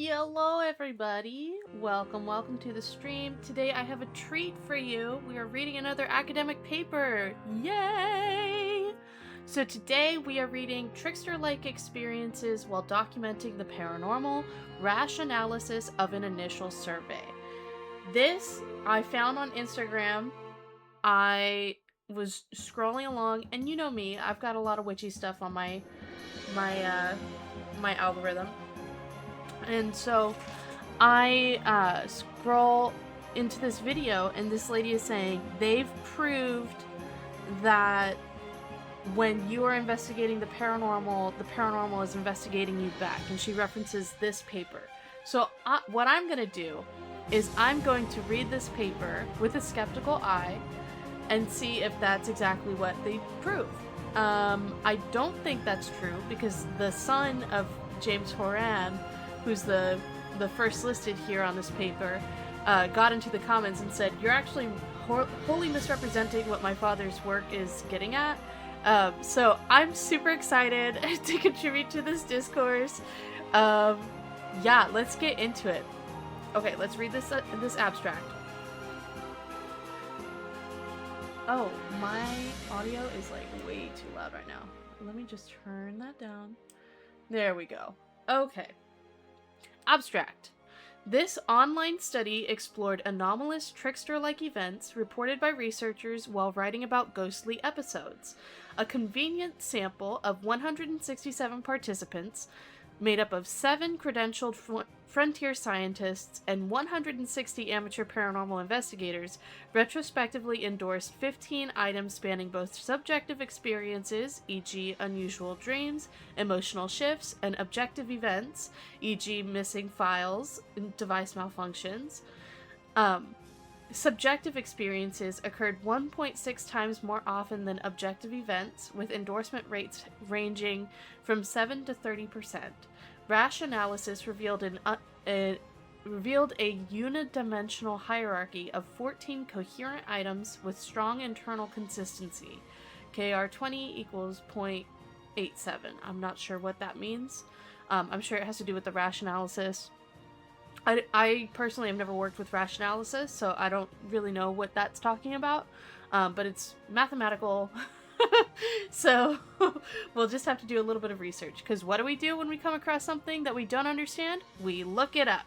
Hello everybody, welcome to the stream. Today I have a treat for you. We are reading another academic paper. Yay! So today we are reading Trickster-like experiences while documenting the paranormal, rash analysis of an initial survey. This I found on Instagram. I was scrolling along, and you know me, I've got a lot of witchy stuff on my algorithm. And so I scroll into this video, and this lady is saying they've proved that when you are investigating the paranormal is investigating you back. And she references this paper. So what I'm going to do is I'm going to read this paper with a skeptical eye and see if that's exactly what they prove. I don't think that's true, because the son of James Horan, who's the first listed here on this paper, got into the comments and said, "You're actually wholly misrepresenting what my father's work is getting at." So I'm super excited to contribute to this discourse. Yeah, let's get into it. Okay, let's read this abstract. Oh, my audio is like way too loud right now. Let me just turn that down. There we go. Okay. Abstract. This online study explored anomalous trickster-like events reported by researchers while writing about ghostly episodes. A convenient sample of 167 participants, made up of 7 credentialed frontier scientists and 160 amateur paranormal investigators, retrospectively endorsed 15 items spanning both subjective experiences, e.g. unusual dreams, emotional shifts, and objective events, e.g. missing files and device malfunctions. Subjective experiences occurred 1.6 times more often than objective events, with endorsement rates ranging from 7 to 30%. Rash analysis revealed a unidimensional hierarchy of 14 coherent items with strong internal consistency. KR20 equals 0.87. I'm not sure what that means. I'm sure it has to do with the rash analysis. I personally have never worked with rash analysis, so I don't really know what that's talking about, but it's mathematical. So we'll just have to do a little bit of research, because what do we do when we come across something that we don't understand? We look it up.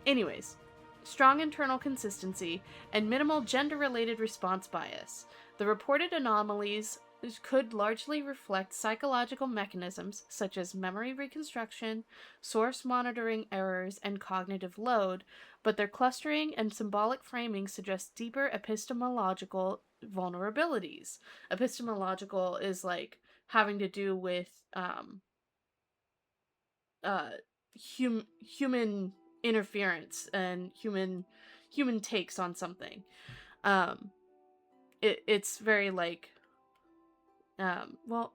Anyways, strong internal consistency and minimal gender-related response bias. The reported anomalies could largely reflect psychological mechanisms such as memory reconstruction, source monitoring errors, and cognitive load, but their clustering and symbolic framing suggest deeper epistemological vulnerabilities. Epistemological is like having to do with human interference and human takes on something. It's very like well,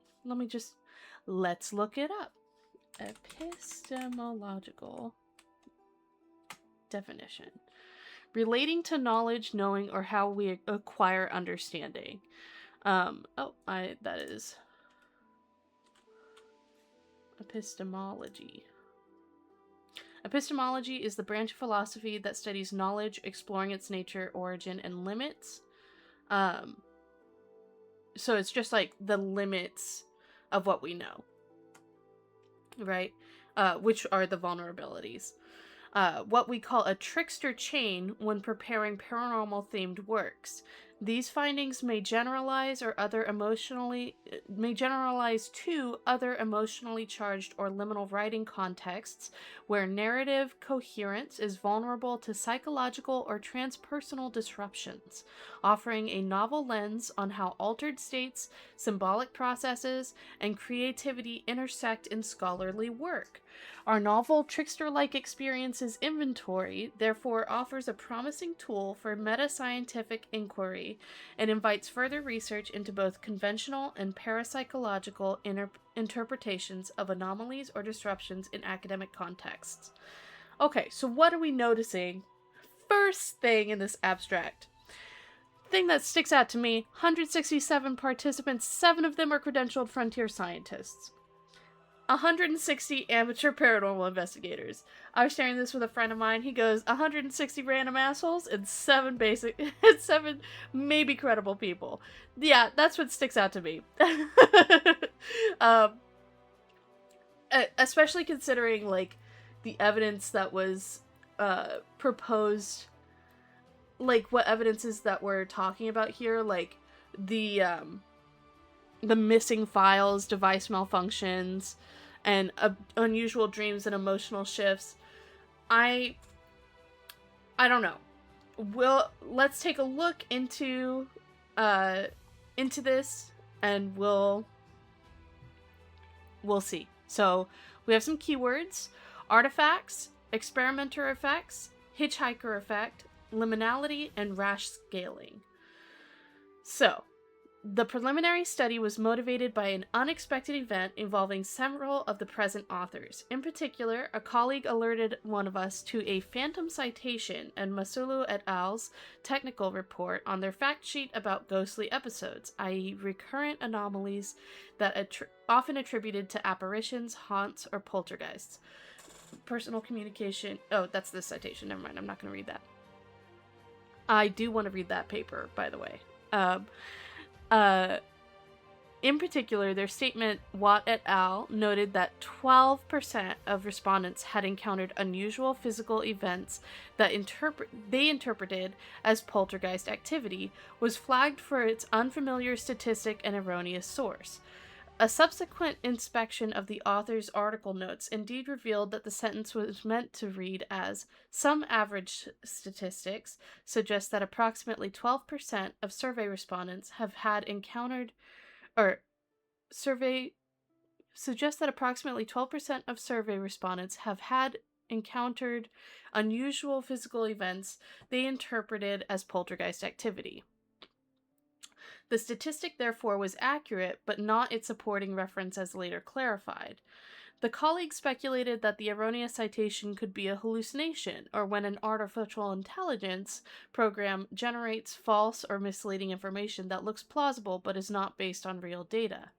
let's look it up. Epistemological definition. Relating to knowledge, knowing, or how we acquire understanding. That is epistemology. Epistemology is the branch of philosophy that studies knowledge, exploring its nature, origin, and limits. So it's just like the limits of what we know, right? Which are the vulnerabilities. What we call a trickster chain when preparing paranormal-themed works. These findings may generalize to other emotionally charged or liminal writing contexts where narrative coherence is vulnerable to psychological or transpersonal disruptions, offering a novel lens on how altered states, symbolic processes, and creativity intersect in scholarly work. Our novel Trickster-like experiences inventory therefore offers a promising tool for meta-scientific inquiry and invites further research into both conventional and parapsychological interpretations of anomalies or disruptions in academic contexts. Okay, so what are we noticing? First thing in this abstract. Thing that sticks out to me, 167 participants, 7 of them are credentialed frontier scientists. 160 amateur paranormal investigators. I was sharing this with a friend of mine. He goes, 160 random assholes and 7 basic, 7 maybe credible people. Yeah, that's what sticks out to me. um, especially considering, like, the evidence that was proposed, like, what evidences that we're talking about here, like, the missing files, device malfunctions, and unusual dreams and emotional shifts. I don't know. Let's take a look into this, and we'll see. So we have some keywords: artifacts, experimenter effects, hitchhiker effect, liminality, and rash scaling. So the preliminary study was motivated by an unexpected event involving several of the present authors. In particular, a colleague alerted one of us to a phantom citation in Masulu et al.'s technical report on their fact sheet about ghostly episodes, i.e. recurrent anomalies that often attributed to apparitions, haunts, or poltergeists. Personal communication... Oh, that's this citation. Never mind, I'm not going to read that. I do want to read that paper, by the way. In particular, their statement, Watt et al. Noted that 12% of respondents had encountered unusual physical events that they interpreted as poltergeist activity, was flagged for its unfamiliar statistic and erroneous source. A subsequent inspection of the author's article notes indeed revealed that the sentence was meant to read as, some average statistics suggest that approximately 12% of survey respondents have had encountered, or survey suggests that approximately 12% of survey respondents have had encountered unusual physical events they interpreted as poltergeist activity. The statistic, therefore, was accurate, but not its supporting reference as later clarified. The colleagues speculated that the erroneous citation could be a hallucination, or when an artificial intelligence program generates false or misleading information that looks plausible but is not based on real data.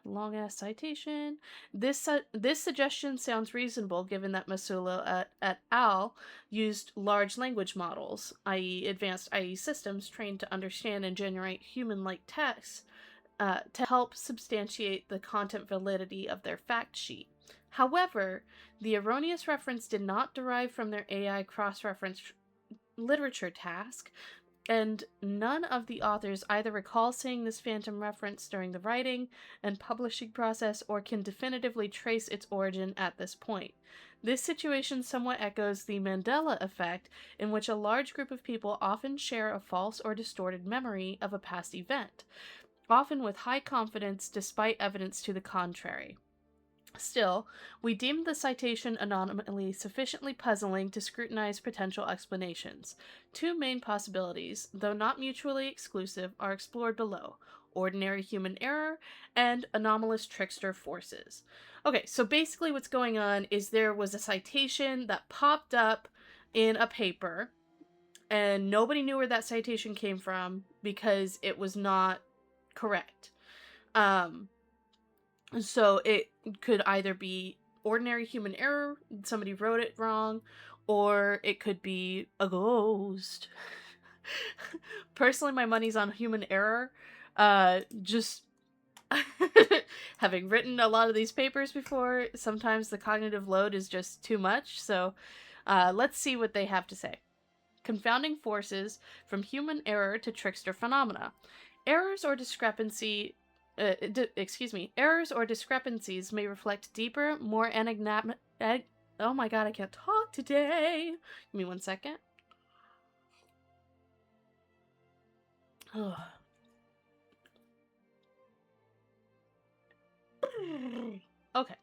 Long-ass citation. This suggestion sounds reasonable given that Masula et al. Used large language models, i.e. advanced IE systems trained to understand and generate human-like text, to help substantiate the content validity of their fact sheet. However, the erroneous reference did not derive from their AI cross-reference literature task, and none of the authors either recall seeing this phantom reference during the writing and publishing process or can definitively trace its origin at this point. This situation somewhat echoes the Mandela effect, in which a large group of people often share a false or distorted memory of a past event, often with high confidence despite evidence to the contrary. Still, we deemed the citation anomaly sufficiently puzzling to scrutinize potential explanations. 2 main possibilities, though not mutually exclusive, are explored below: ordinary human error and anomalous trickster forces. Okay, so basically what's going on is there was a citation that popped up in a paper, and nobody knew where that citation came from because it was not correct. So it could either be ordinary human error, somebody wrote it wrong, or it could be a ghost. Personally, my money's on human error. Just having written a lot of these papers before, sometimes the cognitive load is just too much. So let's see what they have to say. Confounding forces from human error to trickster phenomena. Errors or discrepancies may reflect deeper, more enigmatic... Oh my god, I can't talk today. Give me 1 second. Okay.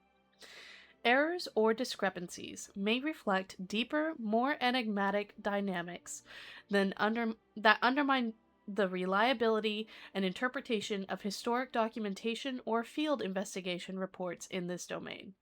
Errors or discrepancies may reflect deeper, more enigmatic dynamics that undermine the reliability and interpretation of historic documentation or field investigation reports in this domain.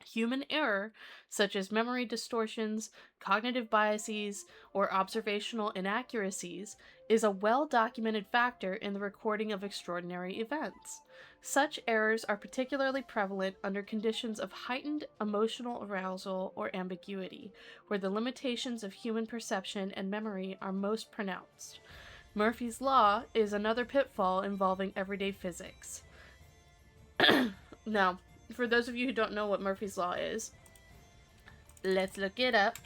Human error, such as memory distortions, cognitive biases, or observational inaccuracies, is a well-documented factor in the recording of extraordinary events. Such errors are particularly prevalent under conditions of heightened emotional arousal or ambiguity, where the limitations of human perception and memory are most pronounced. Murphy's Law is another pitfall involving everyday physics. Now, for those of you who don't know what Murphy's Law is, let's look it up.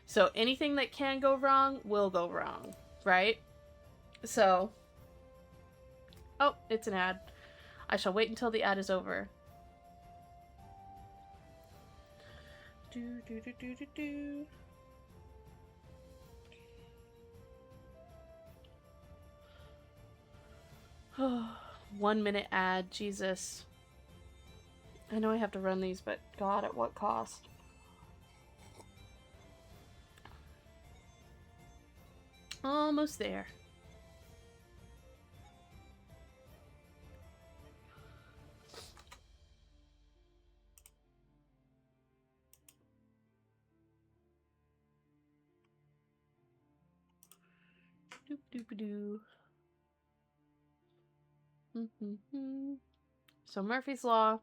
So anything that can go wrong will go wrong, right? So, oh, it's an ad. I shall wait until the ad is over. Do, do, do, do, do, do. 1 minute ad, Jesus. I know I have to run these, but God, at what cost? Almost there. Doop doop doo. So Murphy's Law.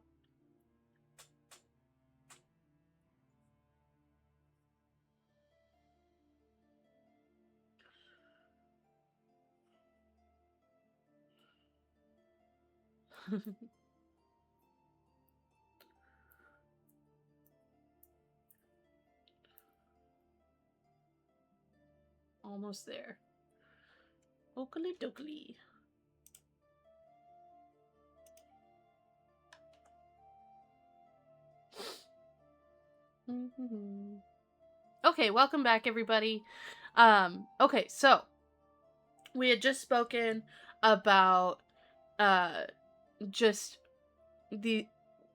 Almost there. Oakley dokley. Okay, welcome back, everybody. Okay, so we had just spoken about just the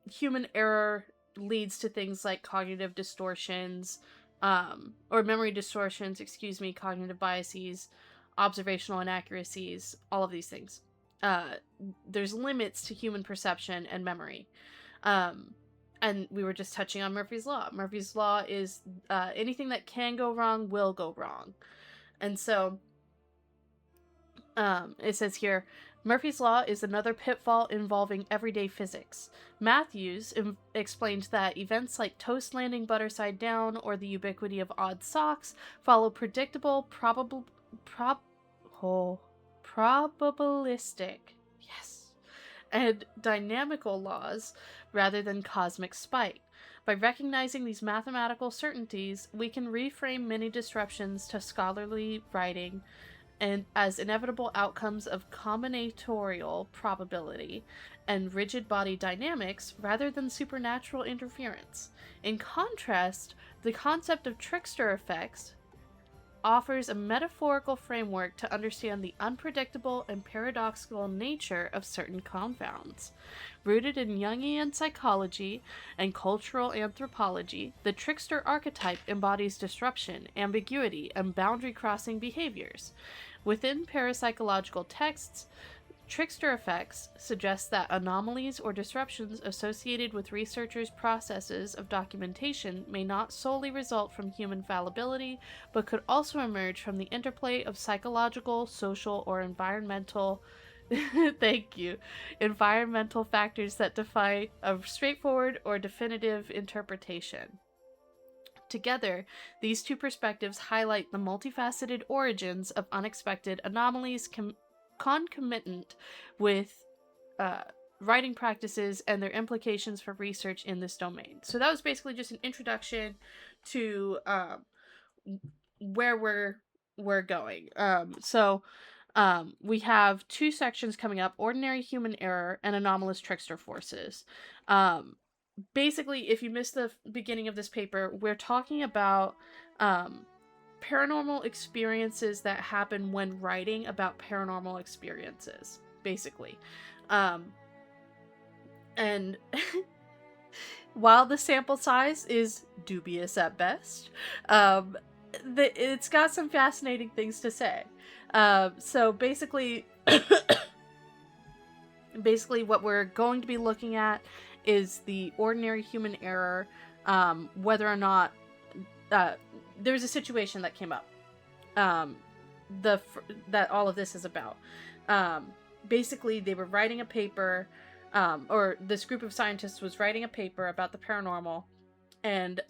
human error leads to things like cognitive distortions, or memory distortions, excuse me, cognitive biases, observational inaccuracies, all of these things. There's limits to human perception and memory. And we were just touching on Murphy's Law. Murphy's Law is anything that can go wrong will go wrong. And so it says here, Murphy's Law is another pitfall involving everyday physics. Matthews explained that events like toast landing butter side down or the ubiquity of odd socks follow predictable, probabilistic, yes, and dynamical laws rather than cosmic spite. By recognizing these mathematical certainties, we can reframe many disruptions to scholarly writing and as inevitable outcomes of combinatorial probability and rigid body dynamics rather than supernatural interference. In contrast, the concept of trickster effects offers a metaphorical framework to understand the unpredictable and paradoxical nature of certain confounds. Rooted in Jungian psychology and cultural anthropology, the trickster archetype embodies disruption, ambiguity, and boundary-crossing behaviors. Within parapsychological texts, trickster effects suggest that anomalies or disruptions associated with researchers' processes of documentation may not solely result from human fallibility, but could also emerge from the interplay of psychological, social, or environmental environmental factors that defy a straightforward or definitive interpretation. Together, these two perspectives highlight the multifaceted origins of unexpected anomalies concomitant with writing practices and their implications for research in this domain. So that was basically just an introduction to where we're going. We have two sections coming up: ordinary human error and anomalous trickster forces. Basically, if you missed the beginning of this paper, we're talking about paranormal experiences that happen when writing about paranormal experiences, basically. And while the sample size is dubious at best, it's got some fascinating things to say. So basically, Basically, what we're going to be looking at is the ordinary human error, whether or not there was a situation that came up. That all of this is about. Basically, they were writing a paper, or this group of scientists was writing a paper about the paranormal, and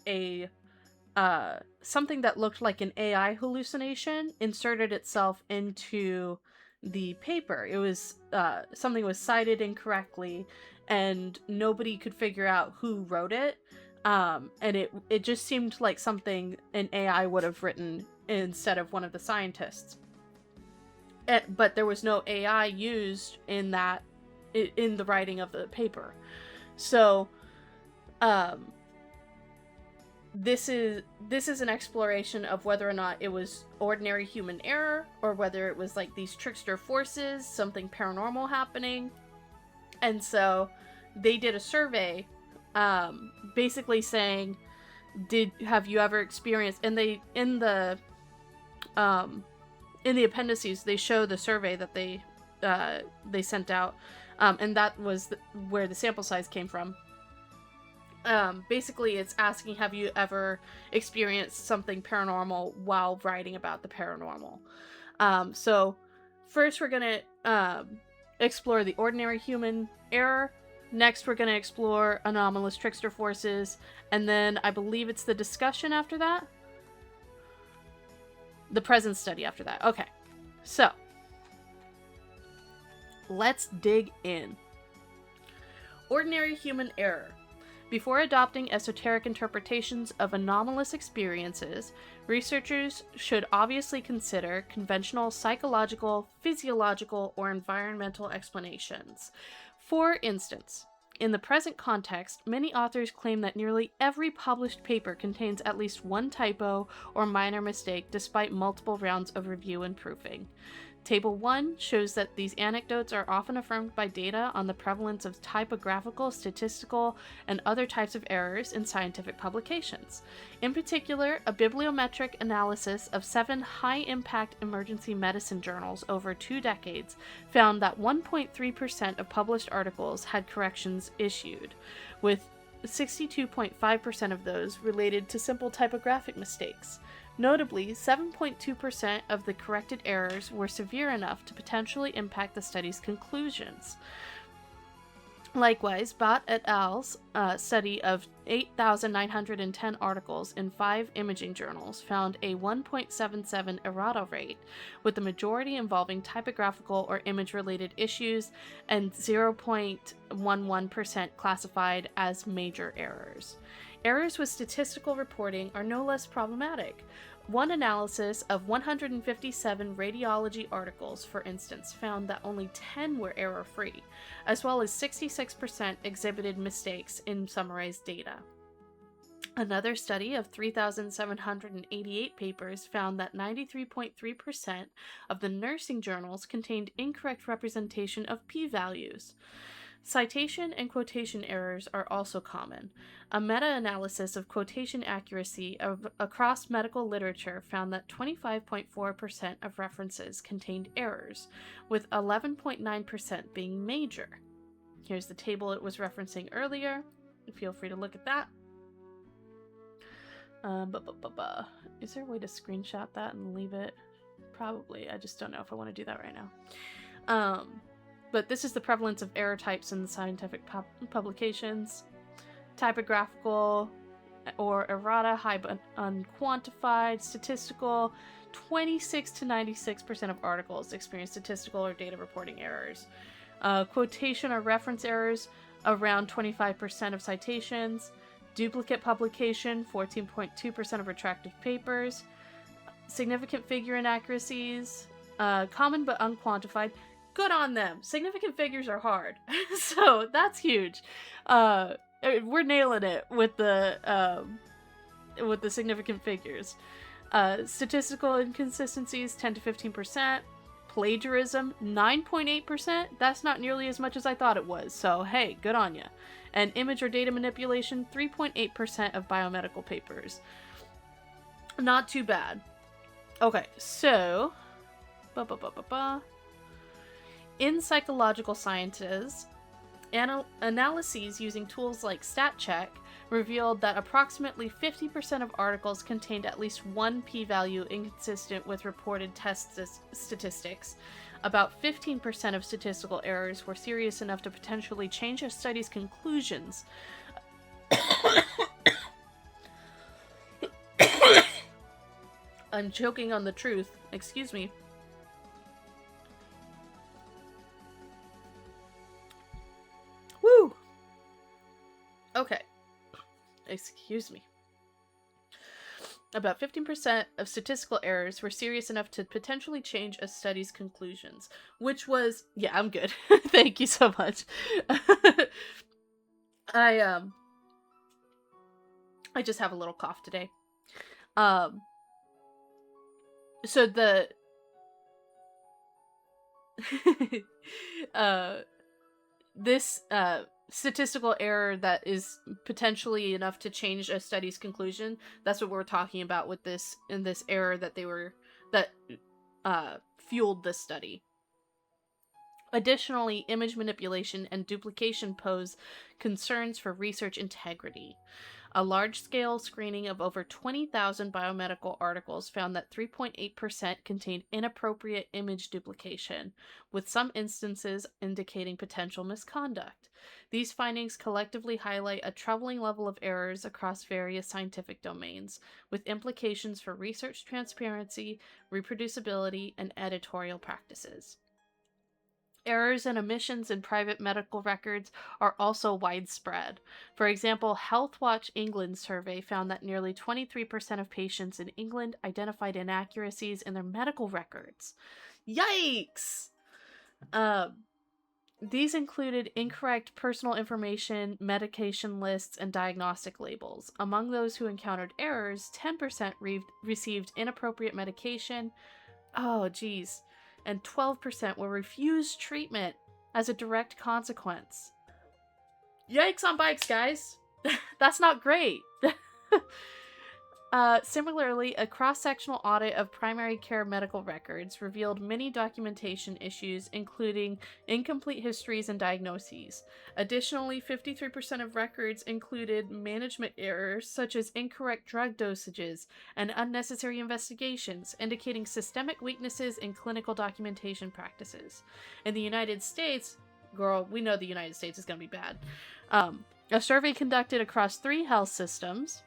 something that looked like an AI hallucination inserted itself into the paper. It was something was cited incorrectly, and nobody could figure out who wrote it. And it just seemed like something an AI would have written instead of one of the scientists. But there was no AI used in the writing of the paper. So, this is an exploration of whether or not it was ordinary human error, or whether it was like these trickster forces, something paranormal happening. And so they did a survey, basically saying, have you ever experienced, and they in the appendices they show the survey that they sent out, and that was where the sample size came from. Basically, it's asking, have you ever experienced something paranormal while writing about the paranormal? So first we're going to explore the ordinary human error. Next, we're going to explore anomalous trickster forces. And then I believe it's the discussion after that. The present study after that. Okay. So let's dig in. Ordinary human error. Before adopting esoteric interpretations of anomalous experiences, researchers should obviously consider conventional psychological, physiological, or environmental explanations. For instance, in the present context, many authors claim that nearly every published paper contains at least one typo or minor mistake despite multiple rounds of review and proofing. Table 1 shows that these anecdotes are often affirmed by data on the prevalence of typographical, statistical, and other types of errors in scientific publications. In particular, a bibliometric analysis of 7 high-impact emergency medicine journals over 2 decades found that 1.3% of published articles had corrections issued, with 62.5% of those related to simple typographic mistakes. Notably, 7.2% of the corrected errors were severe enough to potentially impact the study's conclusions. Likewise, Bhatt et al.'s study of 8,910 articles in 5 imaging journals found a 1.77 errata rate, with the majority involving typographical or image-related issues and 0.11% classified as major errors. Errors with statistical reporting are no less problematic. One analysis of 157 radiology articles, for instance, found that only 10 were error-free, as well as 66% exhibited mistakes in summarized data. Another study of 3,788 papers found that 93.3% of the nursing journals contained incorrect representation of p-values. Citation and quotation errors are also common. A meta-analysis of quotation accuracy across medical literature found that 25.4% of references contained errors, with 11.9% being major. Here's the table it was referencing earlier. Feel free to look at that. Is there a way to screenshot that and leave it? Probably. I just don't know if I want to do that right now. But this is the prevalence of error types in the scientific publications. Typographical or errata, high but unquantified. Statistical, 26 to 96% of articles experience statistical or data reporting errors. Quotation or reference errors, around 25% of citations. Duplicate publication, 14.2% of retracted papers. Significant figure inaccuracies, common but unquantified. Good on them. Significant figures are hard. So that's huge. We're nailing it with the significant figures. Statistical inconsistencies, 10 to 15%. Plagiarism, 9.8%. That's not nearly as much as I thought it was. So hey, good on ya. And image or data manipulation, 3.8% of biomedical papers. Not too bad. Okay, so In psychological sciences, analyses using tools like StatCheck revealed that approximately 50% of articles contained at least one p-value inconsistent with reported test statistics. About 15% of statistical errors were serious enough to potentially change a study's conclusions. I'm choking on the truth. Excuse me. Woo! Okay. Excuse me. About 15% of statistical errors were serious enough to potentially change a study's conclusions. Which was... Yeah, I'm good. Thank you so much. I just have a little cough today. So the... this statistical error that is potentially enough to change a study's conclusion, that's what we're talking about with this, in this error that fueled this study. Additionally, image manipulation and duplication pose concerns for research integrity. A large-scale screening of over 20,000 biomedical articles found that 3.8% contained inappropriate image duplication, with some instances indicating potential misconduct. These findings collectively highlight a troubling level of errors across various scientific domains, with implications for research transparency, reproducibility, and editorial practices. Errors and omissions in private medical records are also widespread. For example, HealthWatch England survey found that nearly 23% of patients in England identified inaccuracies in their medical records. Yikes! These included incorrect personal information, medication lists, and diagnostic labels. Among those who encountered errors, 10% received inappropriate medication. Oh, geez. And 12% were refused treatment as a direct consequence. Yikes on bikes, guys! That's not great! Similarly, a cross-sectional audit of primary care medical records revealed many documentation issues, including incomplete histories and diagnoses. Additionally, 53% of records included management errors, such as incorrect drug dosages and unnecessary investigations, indicating systemic weaknesses in clinical documentation practices. In the United States, girl, we know the United States is going to be bad. A survey conducted across 3 health systems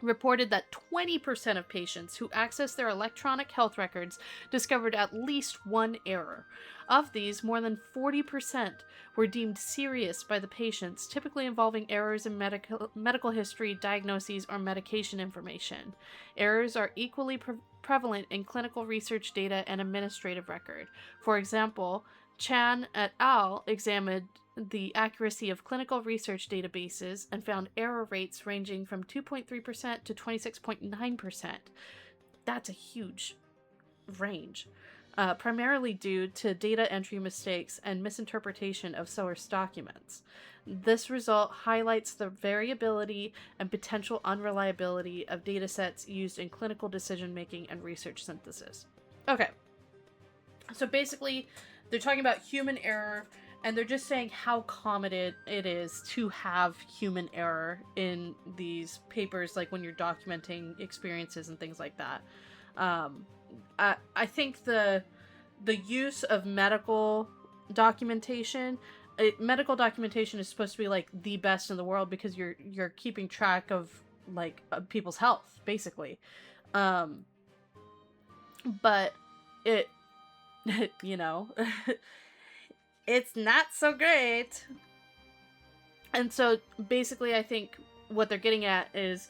reported that 20% of patients who accessed their electronic health records discovered at least one error. Of these, more than 40% were deemed serious by the patients, typically involving errors in medical history, diagnoses, or medication information. Errors are equally prevalent in clinical research data and administrative record. For example, Chan et al. Examined the accuracy of clinical research databases and found error rates ranging from 2.3% to 26.9%. That's a huge range, primarily due to data entry mistakes and misinterpretation of source documents. This result highlights the variability and potential unreliability of datasets used in clinical decision-making and research synthesis. Okay, so basically, they're talking about human error, and they're just saying how common it is to have human error in these papers, like when you're documenting experiences and things like that. I think the use of medical documentation is supposed to be like the best in the world because you're keeping track of like people's health, basically. But it you know, it's not so great. And so basically I think what they're getting at is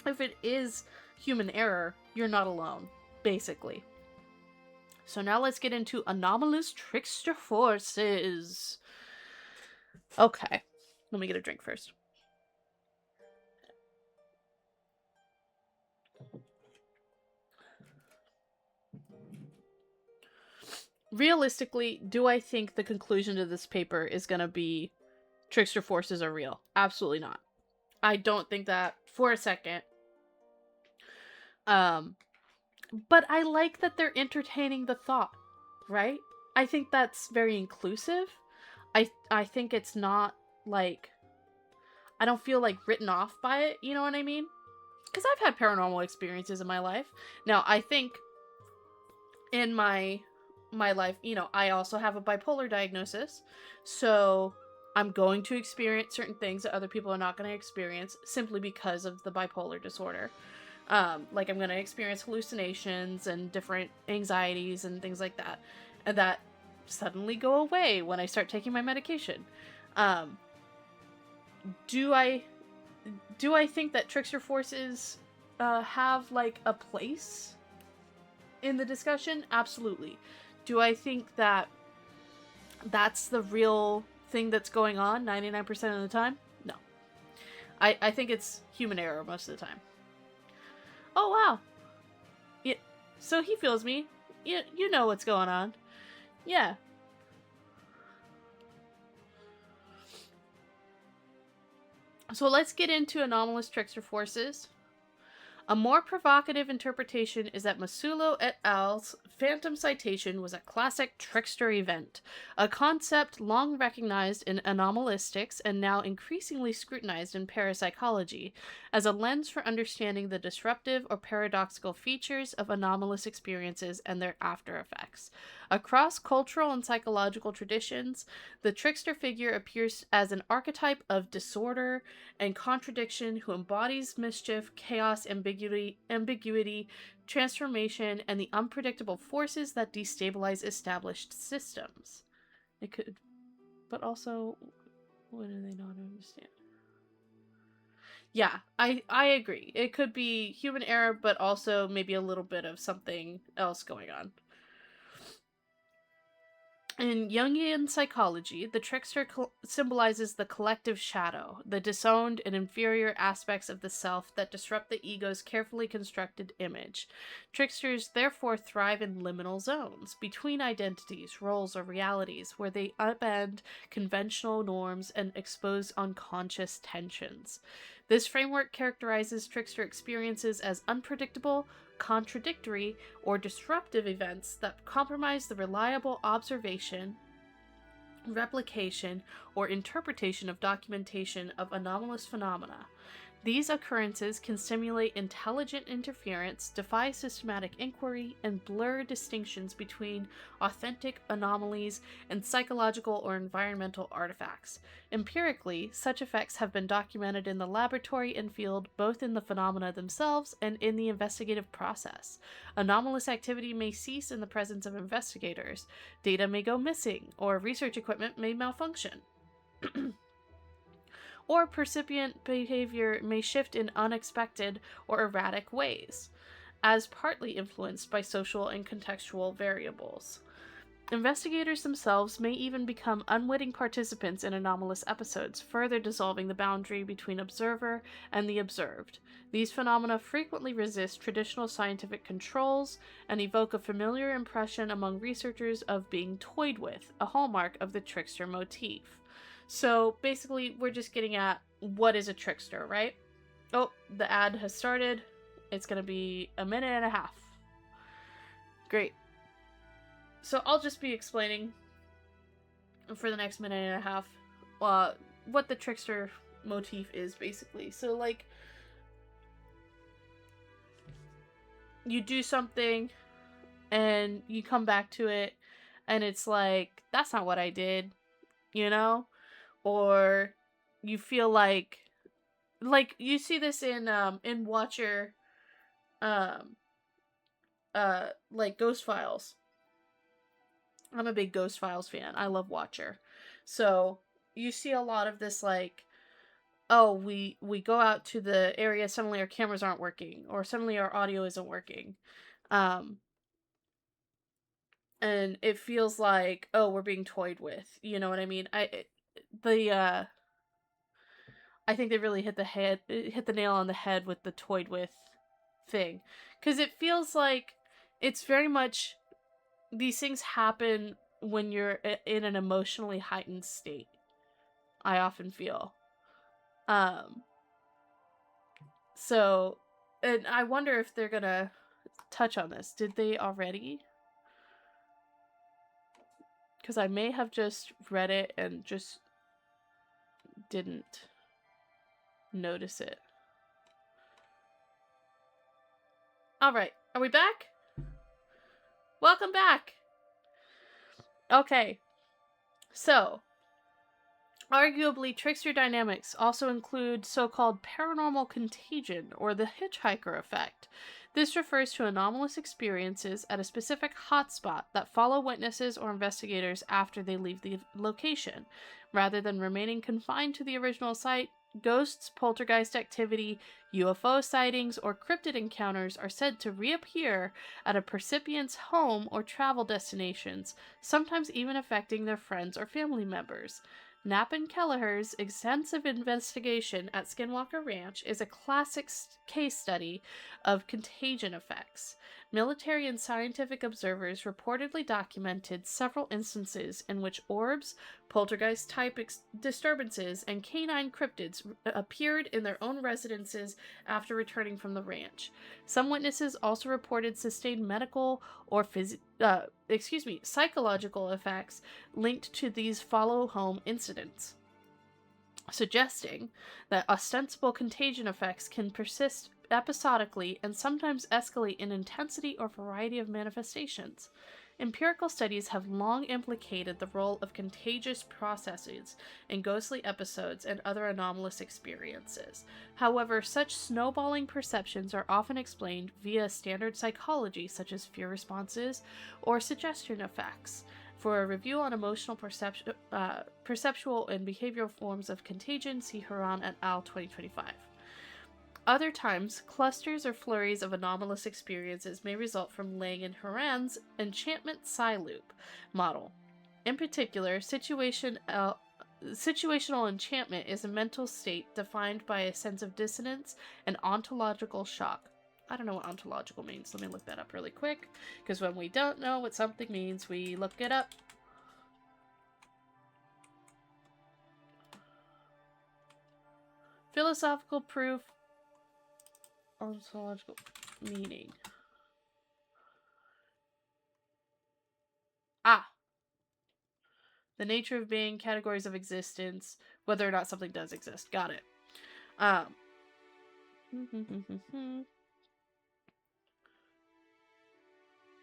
if it is human error, you're not alone, basically. So now let's get into anomalous trickster forces. Okay, let me get a drink first. Realistically, do I think the conclusion to this paper is going to be trickster forces are real? Absolutely not. I don't think that for a second. But I like that they're entertaining the thought, right? I think that's very inclusive. I think it's not like, I don't feel like written off by it, you know what I mean? Because I've had paranormal experiences in my life. Now, I think in my life, I also have a bipolar diagnosis. So I'm going to experience certain things that other people are not going to experience simply because of the bipolar disorder. Like I'm going to experience hallucinations and different anxieties and things like that, and that suddenly go away when I start taking my medication. Um, do I do I think that trickster forces have like a place in the discussion? Absolutely. Do I think that that's the real thing that's going on 99% of the time? No. I think it's human error most of the time. Oh, wow. Yeah, so he feels me. You know what's going on. Yeah. So let's get into anomalous trickster forces. A more provocative interpretation is that Masulo et al.'s phantom citation was a classic trickster event, a concept long recognized in anomalistics and now increasingly scrutinized in parapsychology as a lens for understanding the disruptive or paradoxical features of anomalous experiences and their after effects. Across cultural and psychological traditions, the trickster figure appears as an archetype of disorder and contradiction who embodies mischief, chaos, ambiguity, transformation, and the unpredictable forces that destabilize established systems. It could, but also, what do they not understand? Yeah, I agree. It could be human error, but also maybe a little bit of something else going on. In Jungian psychology, the trickster symbolizes the collective shadow, the disowned and inferior aspects of the self that disrupt the ego's carefully constructed image. Tricksters therefore thrive in liminal zones, between identities, roles, or realities, where they upend conventional norms and expose unconscious tensions. This framework characterizes trickster experiences as unpredictable, contradictory, or disruptive events that compromise the reliable observation, replication, or interpretation of documentation of anomalous phenomena. These occurrences can stimulate intelligent interference, defy systematic inquiry, and blur distinctions between authentic anomalies and psychological or environmental artifacts. Empirically, such effects have been documented in the laboratory and field, both in the phenomena themselves and in the investigative process. Anomalous activity may cease in the presence of investigators, data may go missing, or research equipment may malfunction. Or percipient behavior may shift in unexpected or erratic ways, as partly influenced by social and contextual variables. Investigators themselves may even become unwitting participants in anomalous episodes, further dissolving the boundary between observer and the observed. These phenomena frequently resist traditional scientific controls and evoke a familiar impression among researchers of being toyed with, a hallmark of the trickster motif. So basically, we're just getting at what is a trickster, right? Oh, the ad has started. It's going to be a minute and a half. Great. So I'll just be explaining for the next minute and a half what the trickster motif is, basically. So, like, you do something and you come back to it and it's like, that's not what I did, you know? Or you feel like you see this in Watcher, um like Ghost Files. I'm a big Ghost Files fan. I love Watcher. So you see a lot of this, like, oh, we go out to the area, suddenly our cameras aren't working, or suddenly our audio isn't working. Um and it feels like, oh, we're being toyed with. You know what I mean? I think they really hit the nail on the head with the toyed with thing, cuz it feels like it's very much, these things happen when you're in an emotionally heightened state. I often feel. Um so, and I wonder if they're going to touch on this. Did they already? Because I may have just read it and just didn't notice it. Alright, are we back? Welcome back! Okay, so, arguably, trickster dynamics also include so-called paranormal contagion, or the hitchhiker effect. This refers to anomalous experiences at a specific hotspot that follow witnesses or investigators after they leave the location. Rather than remaining confined to the original site, ghosts, poltergeist activity, UFO sightings, or cryptid encounters are said to reappear at a percipient's home or travel destinations, sometimes even affecting their friends or family members. Knapp and Kelleher's extensive investigation at Skinwalker Ranch is a classic case study of contagion effects. Military and scientific observers reportedly documented several instances in which orbs, poltergeist-type disturbances, and canine cryptids appeared in their own residences after returning from the ranch. Some witnesses also reported sustained medical or psychological effects linked to these follow-home incidents, suggesting that ostensible contagion effects can persist episodically and sometimes escalate in intensity or variety of manifestations. Empirical studies have long implicated the role of contagious processes in ghostly episodes and other anomalous experiences. However, such snowballing perceptions are often explained via standard psychology, such as fear responses or suggestion effects. For a review on emotional perceptual and behavioral forms of contagion, see Huron et al. 2025. Other times, clusters or flurries of anomalous experiences may result from Lang and Horan's enchantment psi loop model. In particular, situational enchantment is a mental state defined by a sense of dissonance and ontological shock. I don't know what ontological means. Let me look that up really quick, because when we don't know what something means, we look it up. Philosophical proof. Ontological meaning. The nature of being, categories of existence, whether or not something does exist. Got it.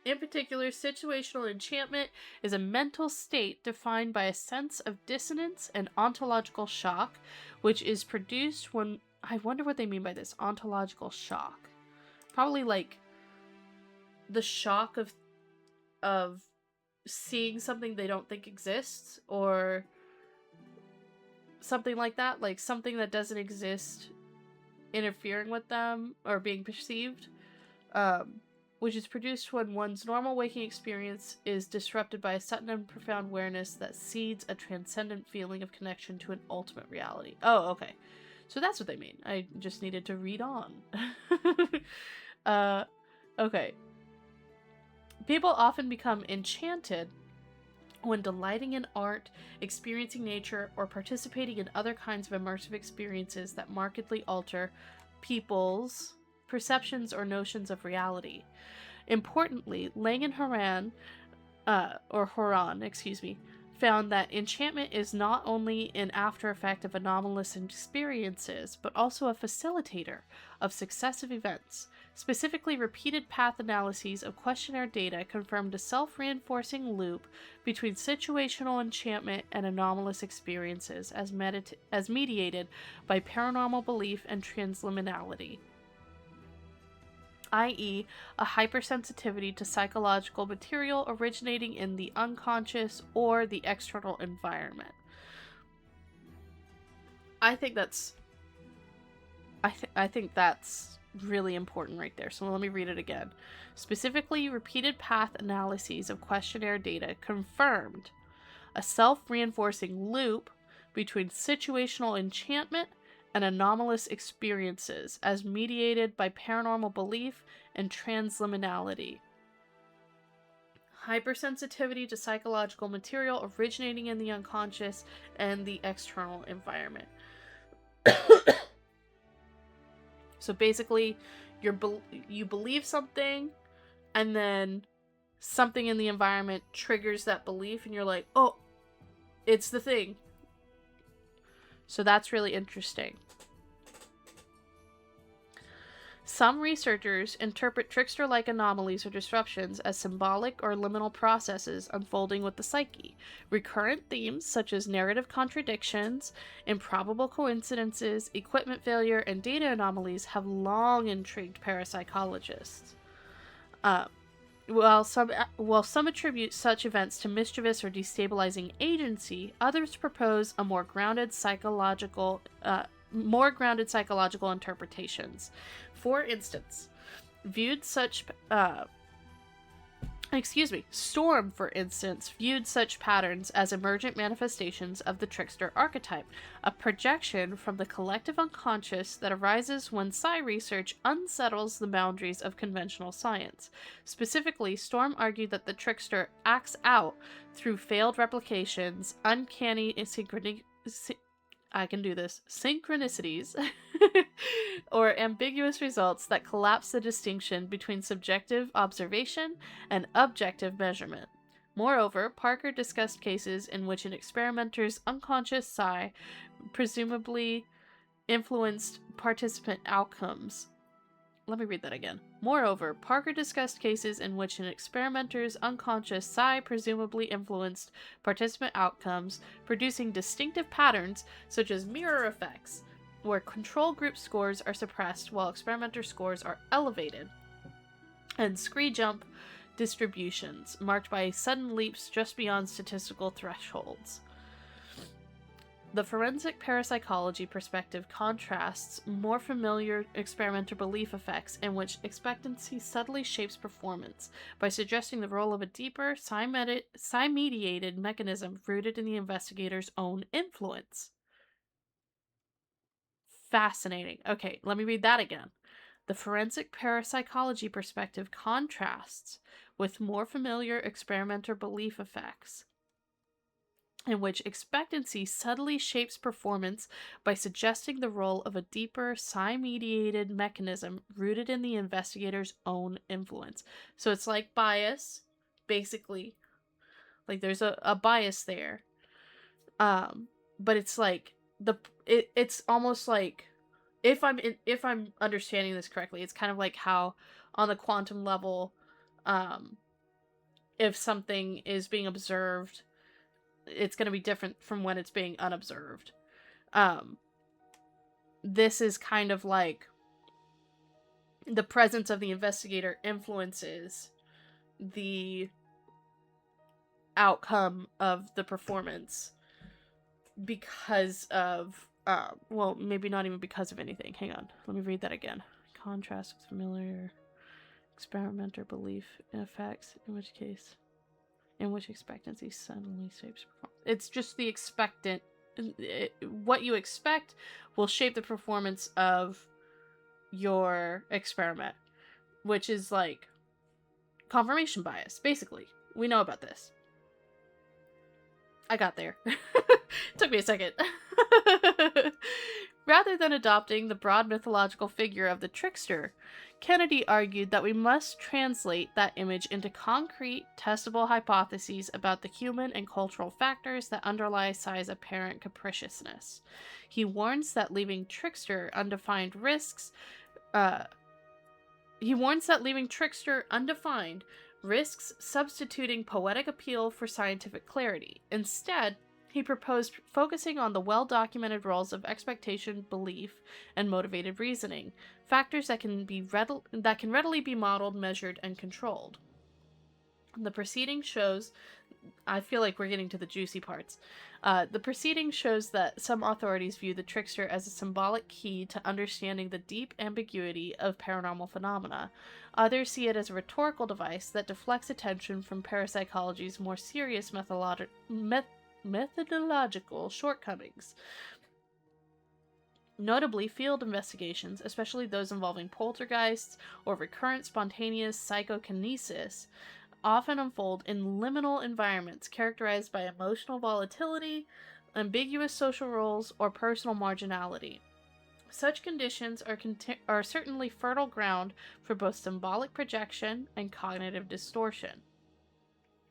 In particular, situational enchantment is a mental state defined by a sense of dissonance and ontological shock, which is produced when... I wonder what they mean by this. Ontological shock. Probably like the shock of seeing something they don't think exists, or something like that. Like something that doesn't exist interfering with them or being perceived. Which is produced when one's normal waking experience is disrupted by a sudden and profound awareness that seeds a transcendent feeling of connection to an ultimate reality. Oh, okay. So that's what they mean. I just needed to read on. Okay. People often become enchanted when delighting in art, experiencing nature, or participating in other kinds of immersive experiences that markedly alter people's perceptions or notions of reality. Importantly, Lang and Horan, found that enchantment is not only an after effect of anomalous experiences, but also a facilitator of successive events. Specifically, repeated path analyses of questionnaire data confirmed a self-reinforcing loop between situational enchantment and anomalous experiences as mediated by paranormal belief and transliminality, i.e., a hypersensitivity to psychological material originating in the unconscious or the external environment. I think that's really important right there. So let me read it again. Specifically, repeated path analyses of questionnaire data confirmed a self-reinforcing loop between situational enchantment and anomalous experiences as mediated by paranormal belief and transliminality. Hypersensitivity to psychological material originating in the unconscious and the external environment. So basically, you believe something, and then something in the environment triggers that belief, and you're like, oh, it's the thing. So that's really interesting. Some researchers interpret trickster-like anomalies or disruptions as symbolic or liminal processes unfolding with the psyche. Recurrent themes such as narrative contradictions, improbable coincidences, equipment failure, and data anomalies have long intrigued parapsychologists. While some attribute such events to mischievous or destabilizing agency, others propose a more grounded psychological interpretations. For instance, Storm, for instance, viewed such patterns as emergent manifestations of the trickster archetype, a projection from the collective unconscious that arises when psi research unsettles the boundaries of conventional science. Specifically, Storm argued that the trickster acts out through failed replications, uncanny synchronicities, or ambiguous results that collapse the distinction between subjective observation and objective measurement. Moreover, Parker discussed cases in which an experimenter's unconscious psi presumably influenced participant outcomes. Let me read that again. Moreover, Parker discussed cases in which an experimenter's unconscious psi presumably influenced participant outcomes, producing distinctive patterns such as mirror effects, where control group scores are suppressed while experimenter scores are elevated, and scree jump distributions marked by sudden leaps just beyond statistical thresholds. The forensic parapsychology perspective contrasts more familiar experimenter belief effects in which expectancy subtly shapes performance by suggesting the role of a deeper, psi-mediated mechanism rooted in the investigator's own influence. Fascinating. Okay, let me read that again. The forensic parapsychology perspective contrasts with more familiar experimenter belief effects in which expectancy subtly shapes performance by suggesting the role of a deeper psi-mediated mechanism rooted in the investigator's own influence. So it's like bias, basically. Like there's a bias there. But it's like it's almost like if I'm understanding this correctly, it's kind of like how on the quantum level, if something is being observed, it's going to be different from when it's being unobserved. This is kind of like the presence of the investigator influences the outcome of the performance because of, well, maybe not even because of anything. Hang on. Let me read that again. Contrast with familiar experimenter belief effects, in which expectancy suddenly shapes performance. It's just the expectant. What you expect will shape the performance of your experiment, which is like confirmation bias, basically. We know about this. I got there. Took me a second. Rather than adopting the broad mythological figure of the trickster, Kennedy argued that we must translate that image into concrete, testable hypotheses about the human and cultural factors that underlie psi's apparent capriciousness. He warns that leaving trickster undefined risks substituting poetic appeal for scientific clarity. Instead, he proposed focusing on the well-documented roles of expectation, belief, and motivated reasoning, factors that can readily be modeled, measured, and controlled. The preceding shows, I feel like we're getting to the juicy parts. The preceding shows that some authorities view the trickster as a symbolic key to understanding the deep ambiguity of paranormal phenomena. Others see it as a rhetorical device that deflects attention from parapsychology's more serious methodological shortcomings. Notably, field investigations, especially those involving poltergeists or recurrent spontaneous psychokinesis, often unfold in liminal environments characterized by emotional volatility, ambiguous social roles, or personal marginality. Such conditions are certainly fertile ground for both symbolic projection and cognitive distortion.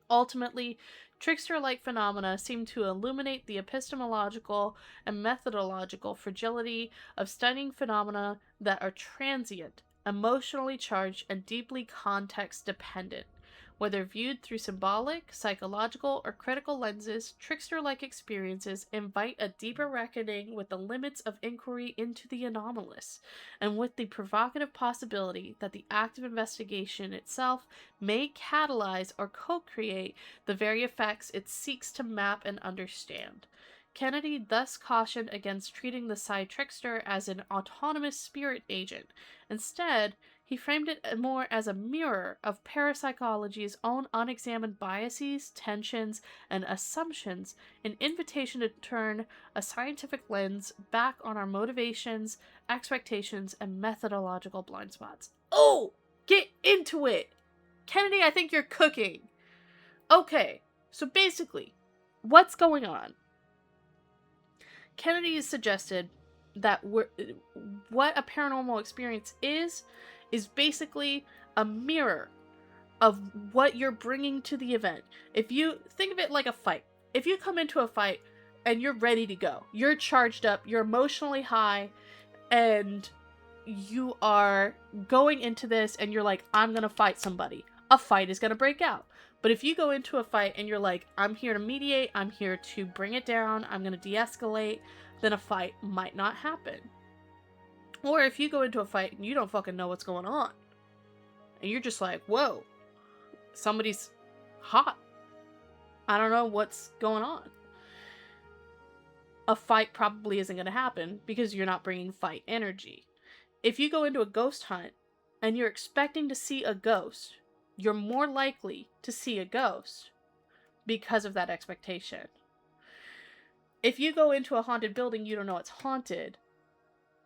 Ultimately, trickster-like phenomena seem to illuminate the epistemological and methodological fragility of studying phenomena that are transient, emotionally charged, and deeply context-dependent. Whether viewed through symbolic, psychological, or critical lenses, trickster-like experiences invite a deeper reckoning with the limits of inquiry into the anomalous, and with the provocative possibility that the act of investigation itself may catalyze or co-create the very effects it seeks to map and understand. Kennedy thus cautioned against treating the psi trickster as an autonomous spirit agent. Instead, he framed it more as a mirror of parapsychology's own unexamined biases, tensions, and assumptions, an invitation to turn a scientific lens back on our motivations, expectations, and methodological blind spots. Oh! Get into it! Kennedy, I think you're cooking. Okay, so basically, what's going on? Kennedy has suggested that what a paranormal experience is basically a mirror of what you're bringing to the event. If you think of it like a fight, if you come into a fight and you're ready to go, you're charged up, you're emotionally high, and you are going into this and you're like, I'm gonna fight somebody, a fight is gonna break out. But if you go into a fight and you're like, I'm here to mediate, I'm here to bring it down, I'm gonna de-escalate, then a fight might not happen. Or if you go into a fight and you don't fucking know what's going on, and you're just like, whoa, somebody's hot, I don't know what's going on, a fight probably isn't going to happen because you're not bringing fight energy. If you go into a ghost hunt and you're expecting to see a ghost, you're more likely to see a ghost because of that expectation. If you go into a haunted building, you don't know it's haunted,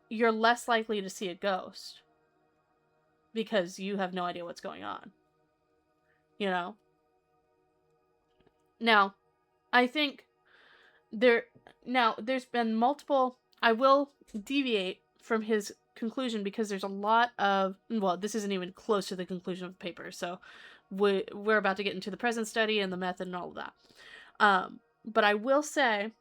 you're less likely to see a ghost because you have no idea what's going on. You know? Now, I think there's been multiple, I will deviate from his conclusion because there's a lot of, well, this isn't even close to the conclusion of the paper, so we're about to get into the present study and the method and all of that. But I will say,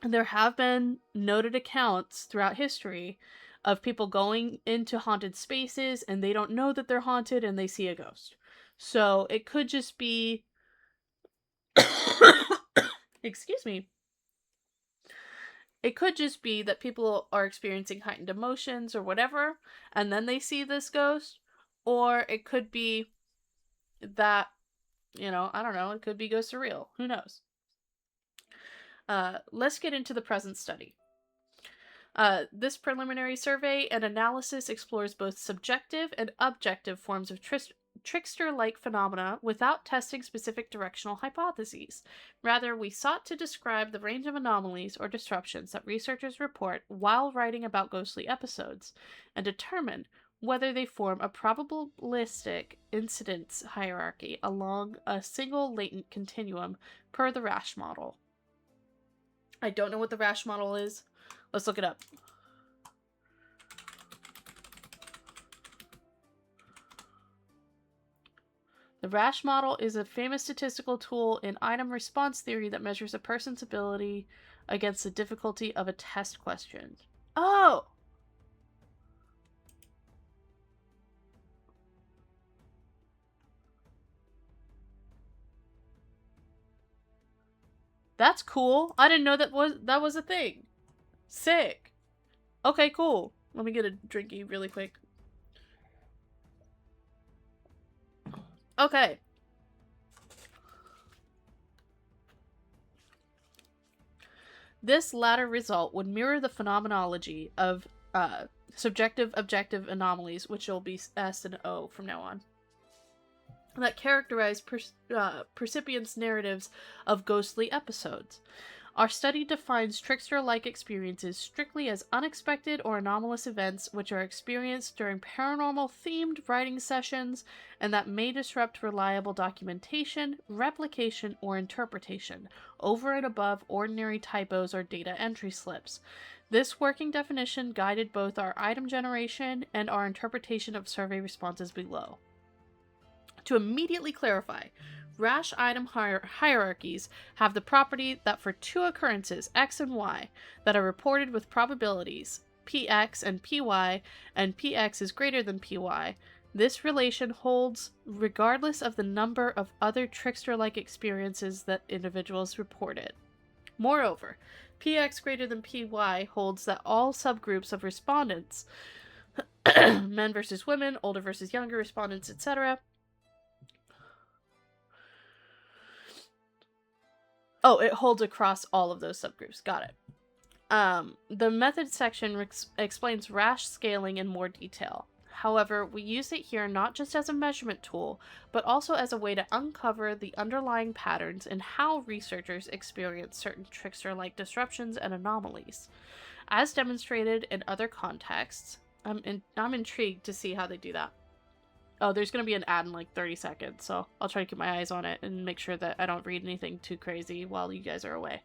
there have been noted accounts throughout history of people going into haunted spaces and they don't know that they're haunted and they see a ghost. So it could just be excuse me. It could just be that people are experiencing heightened emotions or whatever, and then they see this ghost. Or it could be that, I don't know, it could be ghosts are real. Who knows? Let's get into the present study. This preliminary survey and analysis explores both subjective and objective forms of trickster-like phenomena without testing specific directional hypotheses. Rather, we sought to describe the range of anomalies or disruptions that researchers report while writing about ghostly episodes, and determine whether they form a probabilistic incidence hierarchy along a single latent continuum per the Rasch model. I don't know what the Rasch model is. Let's look it up. The Rasch model is a famous statistical tool in item response theory that measures a person's ability against the difficulty of a test question. Oh! That's cool. I didn't know that was a thing. Sick. Okay, cool. Let me get a drinky really quick. Okay. This latter result would mirror the phenomenology of subjective-objective anomalies, which will be S and O from now on, that characterize percipients' narratives of ghostly episodes. Our study defines trickster-like experiences strictly as unexpected or anomalous events which are experienced during paranormal-themed writing sessions and that may disrupt reliable documentation, replication, or interpretation, over and above ordinary typos or data entry slips. This working definition guided both our item generation and our interpretation of survey responses below. To immediately clarify, rash item hierarchies have the property that for two occurrences, x and y, that are reported with probabilities px and py, and px is greater than py, this relation holds regardless of the number of other trickster-like experiences that individuals reported. Moreover, px greater than py holds that all subgroups of respondents, men versus women, older versus younger respondents, etc., it holds across all of those subgroups. Got it. The method section explains rash scaling in more detail. However, we use it here not just as a measurement tool, but also as a way to uncover the underlying patterns in how researchers experience certain trickster-like disruptions and anomalies. As demonstrated in other contexts, I'm intrigued to see how they do that. Oh, there's going to be an ad in like 30 seconds, so I'll try to keep my eyes on it and make sure that I don't read anything too crazy while you guys are away.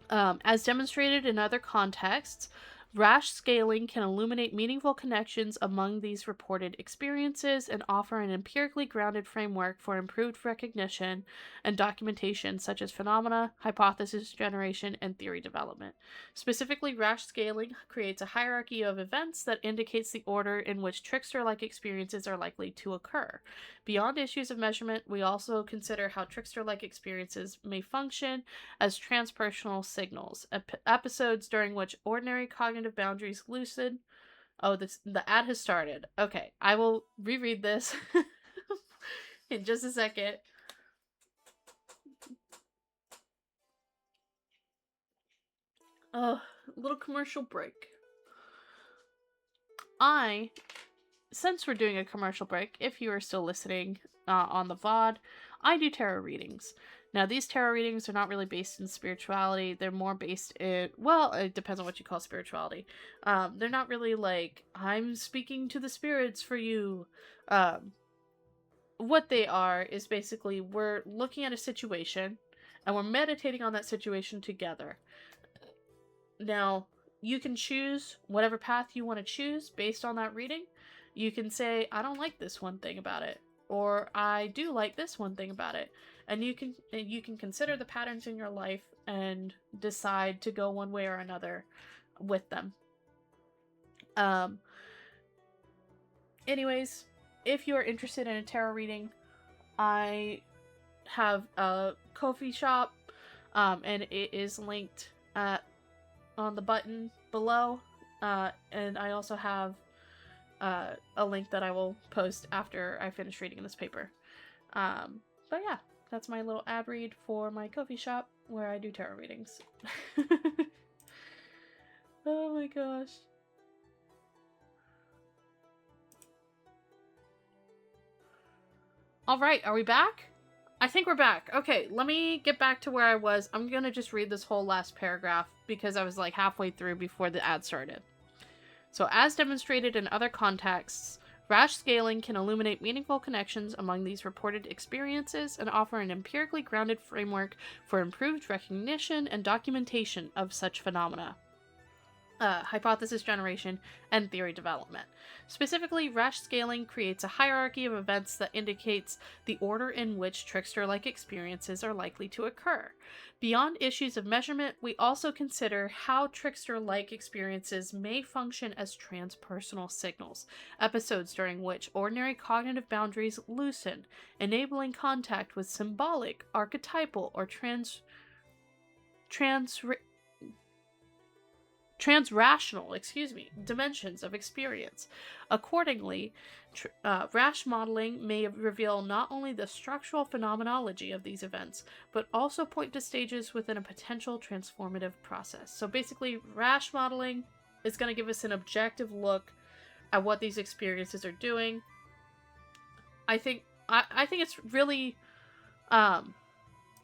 As demonstrated in other contexts, rash scaling can illuminate meaningful connections among these reported experiences and offer an empirically grounded framework for improved recognition and documentation such as phenomena, hypothesis generation, and theory development. Specifically, rash scaling creates a hierarchy of events that indicates the order in which trickster-like experiences are likely to occur. Beyond issues of measurement, we also consider how trickster-like experiences may function as transpersonal signals, episodes during which ordinary cognitive boundaries loosen. Oh, the ad has started. Okay, I will reread this in just a second. Oh, little commercial break. Since we're doing a commercial break, if you are still listening on the VOD, I do tarot readings. Now, these tarot readings are not really based in spirituality. They're more based in, well, it depends on what you call spirituality. They're not really like, I'm speaking to the spirits for you. What they are is basically we're looking at a situation and we're meditating on that situation together. Now, you can choose whatever path you want to choose based on that reading. You can say, I don't like this one thing about it, or I do like this one thing about it. And you can consider the patterns in your life and decide to go one way or another with them. Anyways, if you're interested in a tarot reading, I have a Ko-fi shop, and it is linked on the button below, and I also have a link that I will post after I finish reading this paper. But yeah, that's my little ad read for my Ko-fi shop where I do tarot readings. Oh my gosh. Alright, are we back? I think we're back. Okay, let me get back to where I was. I'm gonna just read this whole last paragraph because I was like halfway through before the ad started. So, as demonstrated in other contexts, rash scaling can illuminate meaningful connections among these reported experiences and offer an empirically grounded framework for improved recognition and documentation of such phenomena. Hypothesis generation, and theory development. Specifically, rash scaling creates a hierarchy of events that indicates the order in which trickster-like experiences are likely to occur. Beyond issues of measurement, we also consider how trickster-like experiences may function as transpersonal signals, episodes during which ordinary cognitive boundaries loosen, enabling contact with symbolic, archetypal, or transrational, dimensions of experience. Accordingly, rash modeling may reveal not only the structural phenomenology of these events, but also point to stages within a potential transformative process. So basically, rash modeling is going to give us an objective look at what these experiences are doing. I think it's really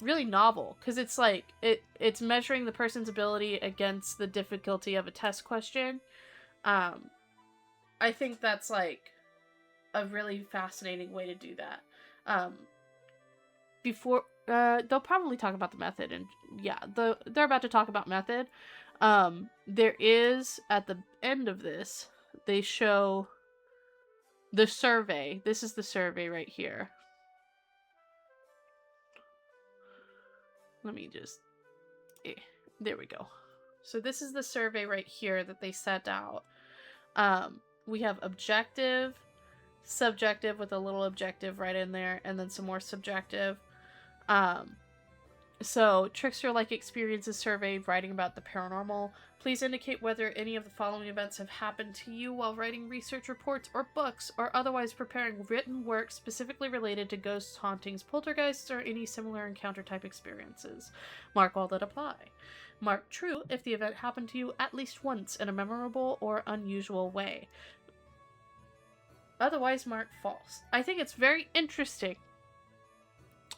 really novel, because it's like it's measuring the person's ability against the difficulty of a test question. I think that's like a really fascinating way to do that. Before they'll probably talk about the method, and yeah, they're about to talk about method. There is, at the end of this, they show the survey. This is the survey right here. Let me just there we go. So this is the survey right here that they sent out. We have objective, subjective with a little objective right in there, and then some more subjective. So, trickster-like experiences surveyed writing about the paranormal. Please indicate whether any of the following events have happened to you while writing research reports or books, or otherwise preparing written work specifically related to ghosts, hauntings, poltergeists, or any similar encounter-type experiences. Mark all that apply. Mark true if the event happened to you at least once in a memorable or unusual way. Otherwise, mark false. I think it's very interesting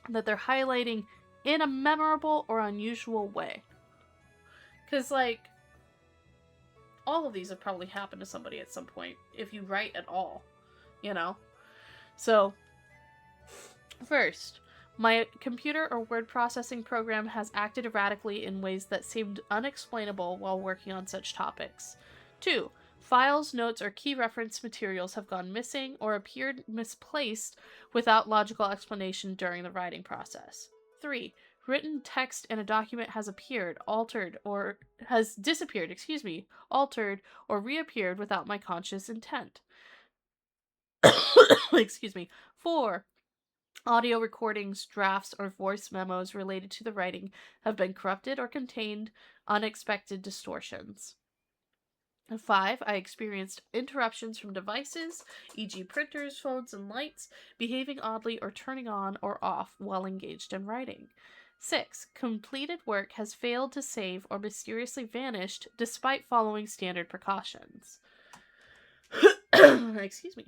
that they're highlighting in a memorable or unusual way. Because, like, all of these have probably happened to somebody at some point, if you write at all, you know? So, first, my computer or word processing program has acted erratically in ways that seemed unexplainable while working on such topics. 2. Files, notes, or key reference materials have gone missing or appeared misplaced without logical explanation during the writing process. 3. Written text in a document has altered, or reappeared without my conscious intent. Excuse me. 4. Audio recordings, drafts, or voice memos related to the writing have been corrupted or contained unexpected distortions. 5. I experienced interruptions from devices, e.g. printers, phones, and lights, behaving oddly or turning on or off while engaged in writing. 6. Completed work has failed to save or mysteriously vanished despite following standard precautions. Excuse me.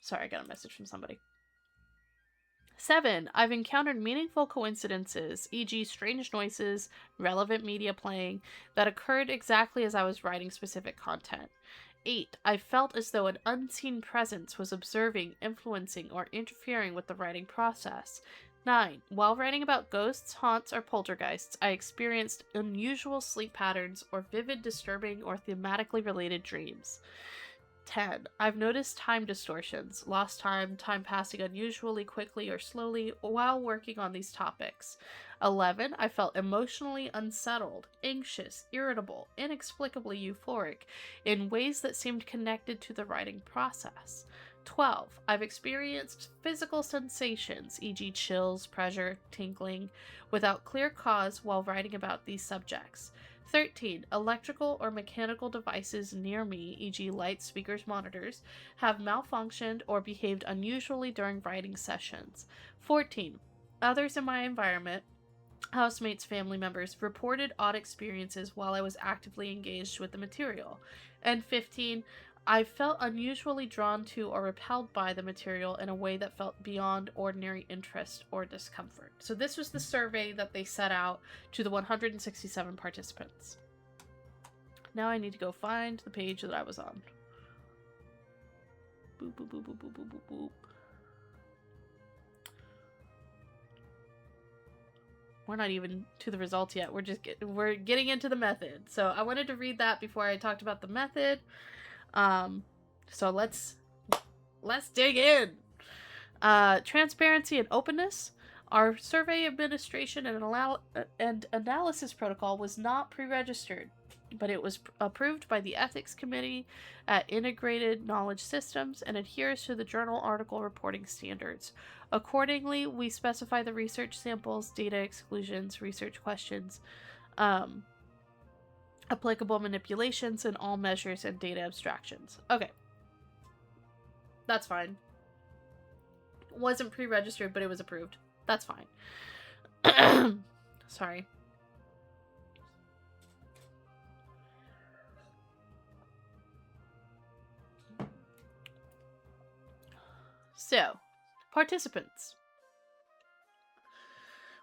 Sorry, I got a message from somebody. 7. I've encountered meaningful coincidences, e.g. strange noises, relevant media playing, that occurred exactly as I was writing specific content. 8. I felt as though an unseen presence was observing, influencing, or interfering with the writing process. 9. While writing about ghosts, haunts, or poltergeists, I experienced unusual sleep patterns or vivid, disturbing, or thematically related dreams. 10. I've noticed time distortions, lost time, time passing unusually quickly or slowly while working on these topics. 11. I felt emotionally unsettled, anxious, irritable, inexplicably euphoric, in ways that seemed connected to the writing process. 12. I've experienced physical sensations, e.g. chills, pressure, tingling, without clear cause while writing about these subjects. 13. Electrical or mechanical devices near me, e.g. lights, speakers, monitors, have malfunctioned or behaved unusually during writing sessions. 14. Others in my environment, housemates, family members, reported odd experiences while I was actively engaged with the material. And 15. I felt unusually drawn to or repelled by the material in a way that felt beyond ordinary interest or discomfort. So this was the survey that they set out to the 167 participants. Now I need to go find the page that I was on. Boop, boop, boop, boop, boop, boop, boop, boop. We're not even to the results yet. We're getting into the method. So I wanted to read that before I talked about the method. So let's dig in. Transparency and openness. Our survey administration and analysis protocol was not pre-registered, but it was approved by the ethics committee at Integrated Knowledge Systems and adheres to the journal article reporting standards. Accordingly, we specify the research samples, data exclusions, research questions, applicable manipulations, and all measures and data abstractions. Okay. That's fine. It wasn't pre-registered, but it was approved. That's fine. Sorry. So, participants.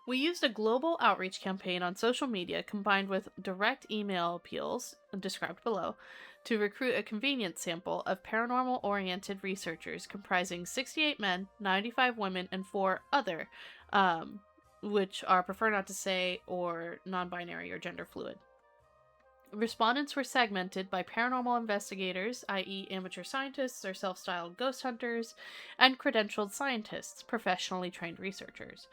We used a global outreach campaign on social media combined with direct email appeals, described below, to recruit a convenience sample of paranormal-oriented researchers comprising 68 men, 95 women, and 4 other, which are prefer not to say, or non-binary or gender fluid. Respondents were segmented by paranormal investigators, i.e., amateur scientists or self-styled ghost hunters, and credentialed scientists, professionally trained researchers.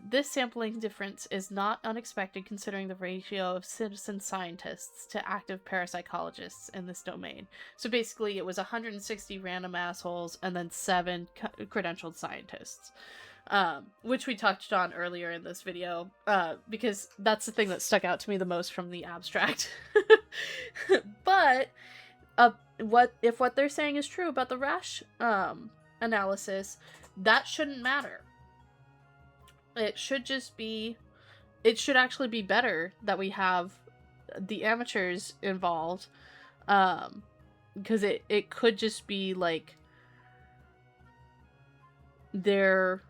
This sampling difference is not unexpected considering the ratio of citizen scientists to active parapsychologists in this domain. So basically, it was 160 random assholes and then 7 credentialed scientists. Which we touched on earlier in this video, because that's the thing that stuck out to me the most from the abstract. But what they're saying is true about the rash analysis, that shouldn't matter. It should actually be better that we have the amateurs involved, because it could just be like they're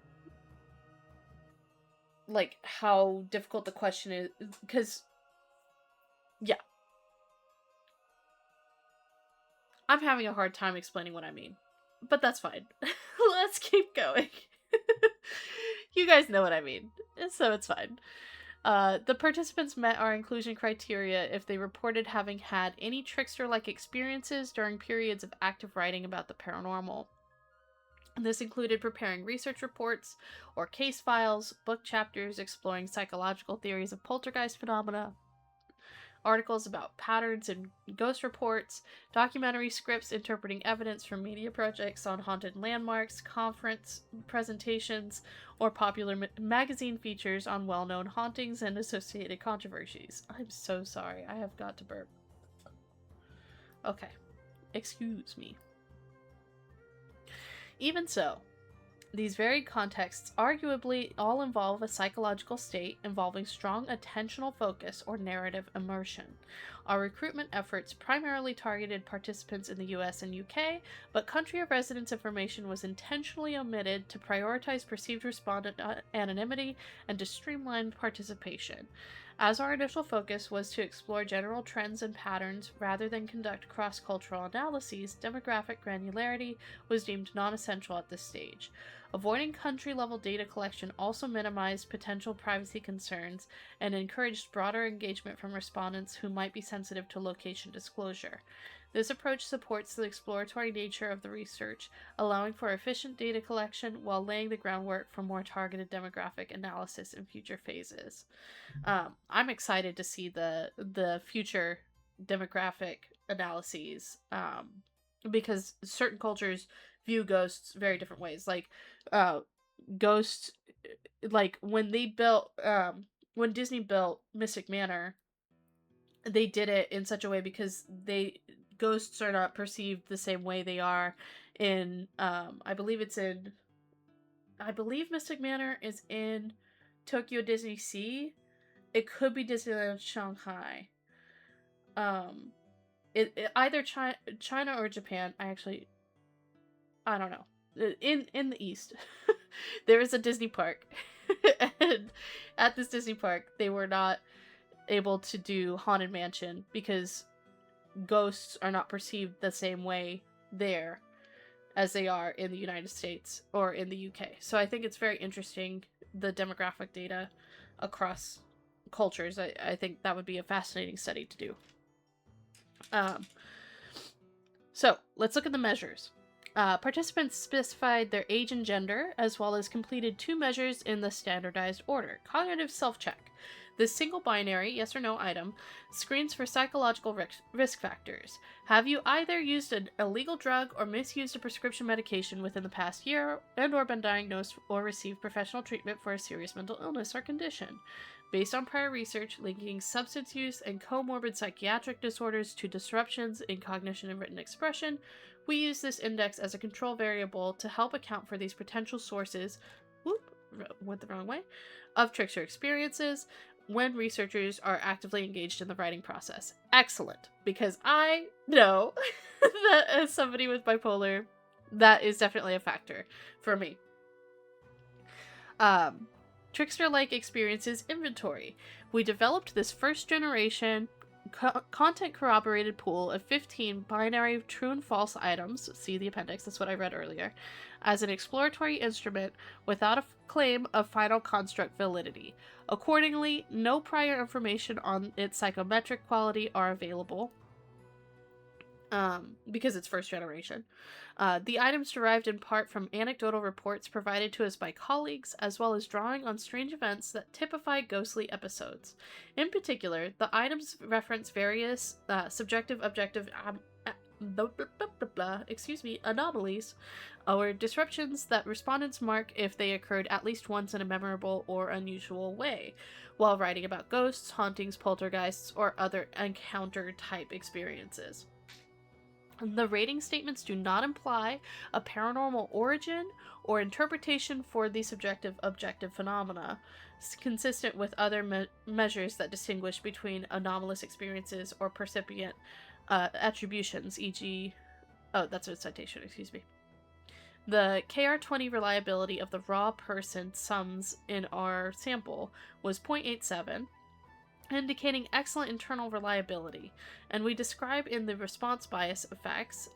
like how difficult the question is, because yeah, I'm having a hard time explaining what I mean, but that's fine. Let's keep going. You guys know what I mean, so it's fine. The participants met our inclusion criteria if they reported having had any trickster-like experiences during periods of active writing about the paranormal. This included preparing research reports or case files, book chapters exploring psychological theories of poltergeist phenomena, articles about patterns in ghost reports, documentary scripts interpreting evidence from media projects on haunted landmarks, conference presentations, or popular magazine features on well-known hauntings and associated controversies. I'm so sorry, I have got to burp. Okay, excuse me. Even so, these varied contexts arguably all involve a psychological state involving strong attentional focus or narrative immersion. Our recruitment efforts primarily targeted participants in the US and UK, but country of residence information was intentionally omitted to prioritize perceived respondent anonymity and to streamline participation. As our initial focus was to explore general trends and patterns rather than conduct cross-cultural analyses, demographic granularity was deemed non-essential at this stage. Avoiding country-level data collection also minimized potential privacy concerns and encouraged broader engagement from respondents who might be sensitive to location disclosure. This approach supports the exploratory nature of the research, allowing for efficient data collection while laying the groundwork for more targeted demographic analysis in future phases. I'm excited to see the future demographic analyses, because certain cultures view ghosts very different ways. Like, ghosts, like when Disney built Mystic Manor, they did it in such a way because ghosts are not perceived the same way they are in, I believe Mystic Manor is in Tokyo Disney Sea. It could be Disneyland Shanghai. Either China or Japan. I don't know. In the East, there is a Disney park, and at this Disney park, they were not able to do Haunted Mansion because ghosts are not perceived the same way there as they are in the United States or in the UK. So I think it's very interesting, the demographic data across cultures. I think that would be a fascinating study to do. So let's look at the measures. Participants specified their age and gender, as well as completed 2 measures in the standardized order. Cognitive self-check. This single binary yes or no item screens for psychological risk factors. Have you either used an illegal drug or misused a prescription medication within the past year and or been diagnosed or received professional treatment for a serious mental illness or condition? Based on prior research linking substance use and comorbid psychiatric disorders to disruptions in cognition and written expression, we use this index as a control variable to help account for these potential sources went the wrong way, of trickster experiences when researchers are actively engaged in the writing process. Excellent, because I know that as somebody with bipolar That is definitely a factor for me. Trickster-like experiences inventory. We developed this first generation content corroborated pool of 15 binary true and false items, see the appendix, that's what I read earlier, as an exploratory instrument without a claim of final construct validity. Accordingly, no prior information on its psychometric quality are available. Because it's first generation. The items derived in part from anecdotal reports provided to us by colleagues, as well as drawing on strange events that typify ghostly episodes. In particular, the items reference various subjective, objective, anomalies or disruptions that respondents mark if they occurred at least once in a memorable or unusual way, while writing about ghosts, hauntings, poltergeists, or other encounter-type experiences. The rating statements do not imply a paranormal origin or interpretation for the subjective objective phenomena, consistent with other measures that distinguish between anomalous experiences or percipient attributions, e.g. Oh, that's a citation, excuse me. The KR20 reliability of the raw person sums in our sample was 0.87, indicating excellent internal reliability, and we describe in the response bias effects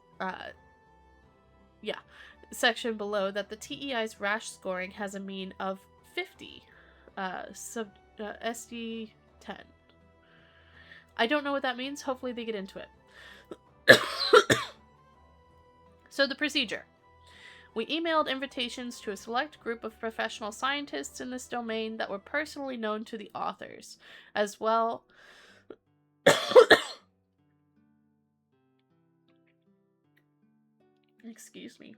section below that the TEI's rash scoring has a mean of 50 SD 10. I don't know what that means. Hopefully they get into it. So the procedure. We emailed invitations to a select group of professional scientists in this domain that were personally known to the authors, as well excuse me.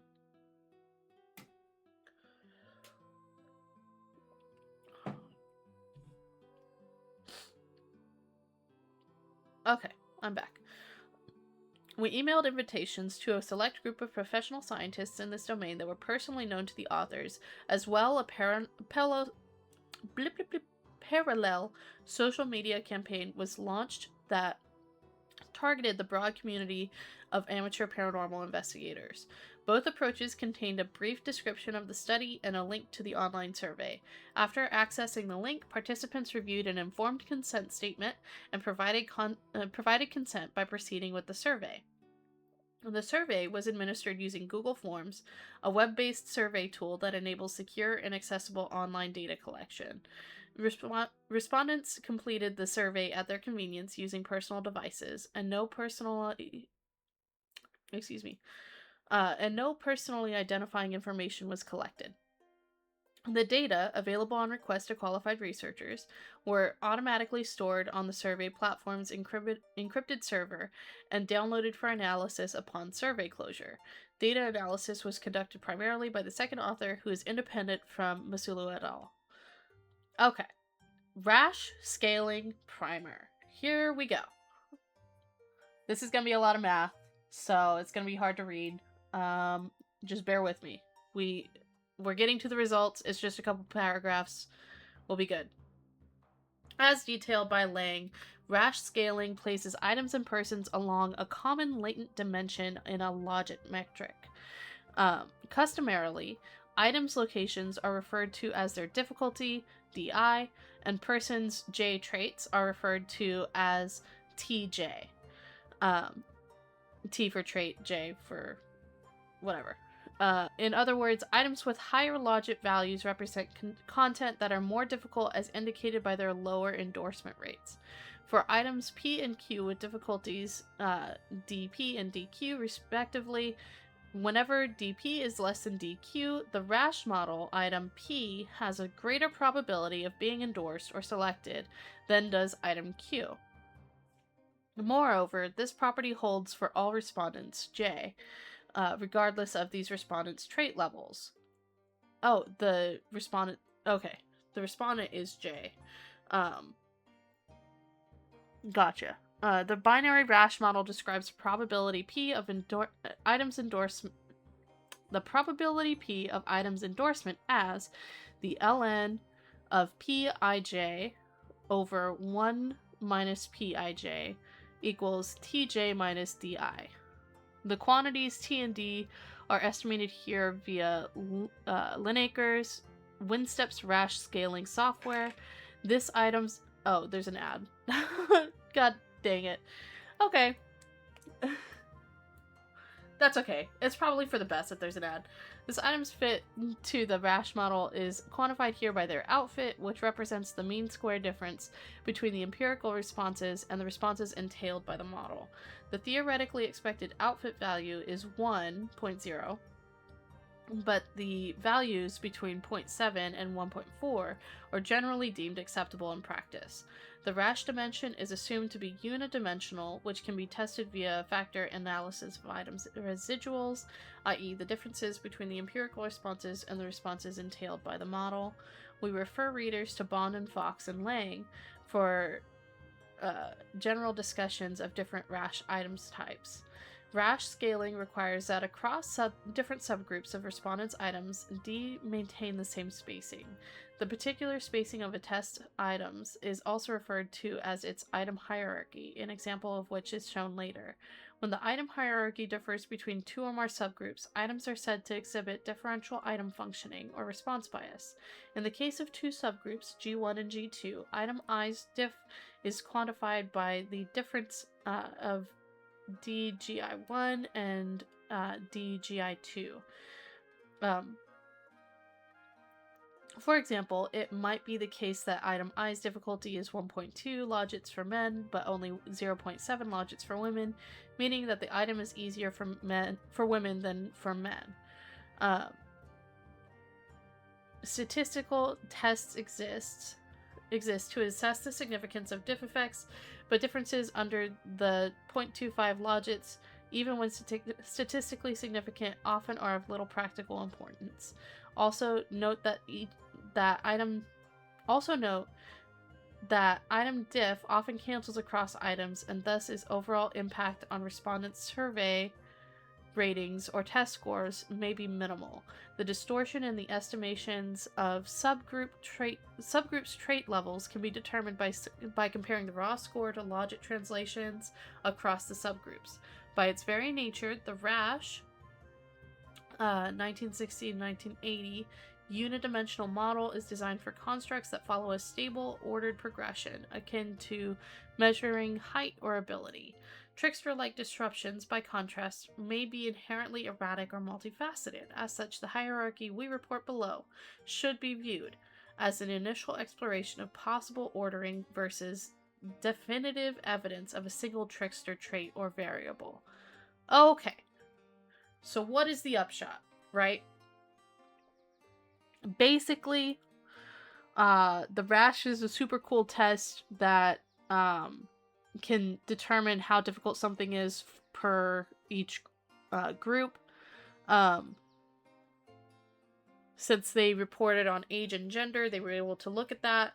Okay, I'm back. We emailed invitations to a select group of professional scientists in this domain that were personally known to the authors, as well a parallel social media campaign was launched that targeted the broad community of amateur paranormal investigators. Both approaches contained a brief description of the study and a link to the online survey. After accessing the link, participants reviewed an informed consent statement and provided consent by proceeding with the survey. The survey was administered using Google Forms, a web-based survey tool that enables secure and accessible online data collection. Respondents completed the survey at their convenience using personal devices, and no personally identifying information was collected. The data, available on request to qualified researchers, were automatically stored on the survey platform's encrypted server and downloaded for analysis upon survey closure. Data analysis was conducted primarily by the second author, who is independent from Masulu et al. Okay. Rash Scaling Primer. Here we go. This is going to be a lot of math, so it's going to be hard to read. Just bear with me. We're getting to the results. It's just a couple paragraphs. We'll be good. As detailed by Lang, rash scaling places items and persons along a common latent dimension in a logit metric. Customarily, items' locations are referred to as their difficulty, DI, and persons' J traits are referred to as TJ. T for trait, J for whatever. In other words, items with higher logit values represent content that are more difficult as indicated by their lower endorsement rates. For items P and Q with difficulties DP and DQ respectively, whenever DP is less than DQ, the rash model item P has a greater probability of being endorsed or selected than does item Q. Moreover, this property holds for all respondents J, regardless of these respondents' trait levels. Oh, the respondent... Okay, the respondent is J. Gotcha. The binary rash model describes the probability P of items endorsement. The probability P of items endorsement as the ln of Pij over 1 minus Pij equals Tj minus Di. The quantities T and D are estimated here via Lineaker's Winsteps Rash scaling software. This item's... Oh, there's an ad. God dang it. Okay. That's okay. It's probably for the best that there's an ad. This item's fit to the Rash model is quantified here by their outfit, which represents the mean square difference between the empirical responses and the responses entailed by the model. The theoretically expected outfit value is 1.0, but the values between 0.7 and 1.4 are generally deemed acceptable in practice. The Rash dimension is assumed to be unidimensional, which can be tested via factor analysis of items' residuals, i.e. the differences between the empirical responses and the responses entailed by the model. We refer readers to Bond and Fox and Lang for general discussions of different Rash items types. Rash scaling requires that across different subgroups of respondents' items, D maintain the same spacing. The particular spacing of a test items is also referred to as its item hierarchy, an example of which is shown later. When the item hierarchy differs between two or more subgroups, items are said to exhibit differential item functioning or response bias. In the case of two subgroups, G1 and G2, item I's diff is quantified by the difference of DGI1 and DGI2. For example, it might be the case that item I's difficulty is 1.2 logits for men, but only 0.7 logits for women, meaning that the item is easier for women than for men. Statistical tests exist to assess the significance of diff effects, but differences under the 0.25 logits, even when statistically significant, often are of little practical importance. Also note that item diff often cancels across items, and thus its overall impact on respondents' survey ratings or test scores may be minimal. The distortion in the estimations of subgroups' trait levels can be determined by comparing the raw score to logit translations across the subgroups. By its very nature, the Rash 1960-1980 unidimensional model is designed for constructs that follow a stable, ordered progression, akin to measuring height or ability. Trickster-like disruptions, by contrast, may be inherently erratic or multifaceted. As such, the hierarchy we report below should be viewed as an initial exploration of possible ordering versus definitive evidence of a single trickster trait or variable. Okay, so what is the upshot, right? Basically, the Rash is a super cool test that can determine how difficult something is per each group. Since they reported on age and gender, they were able to look at that.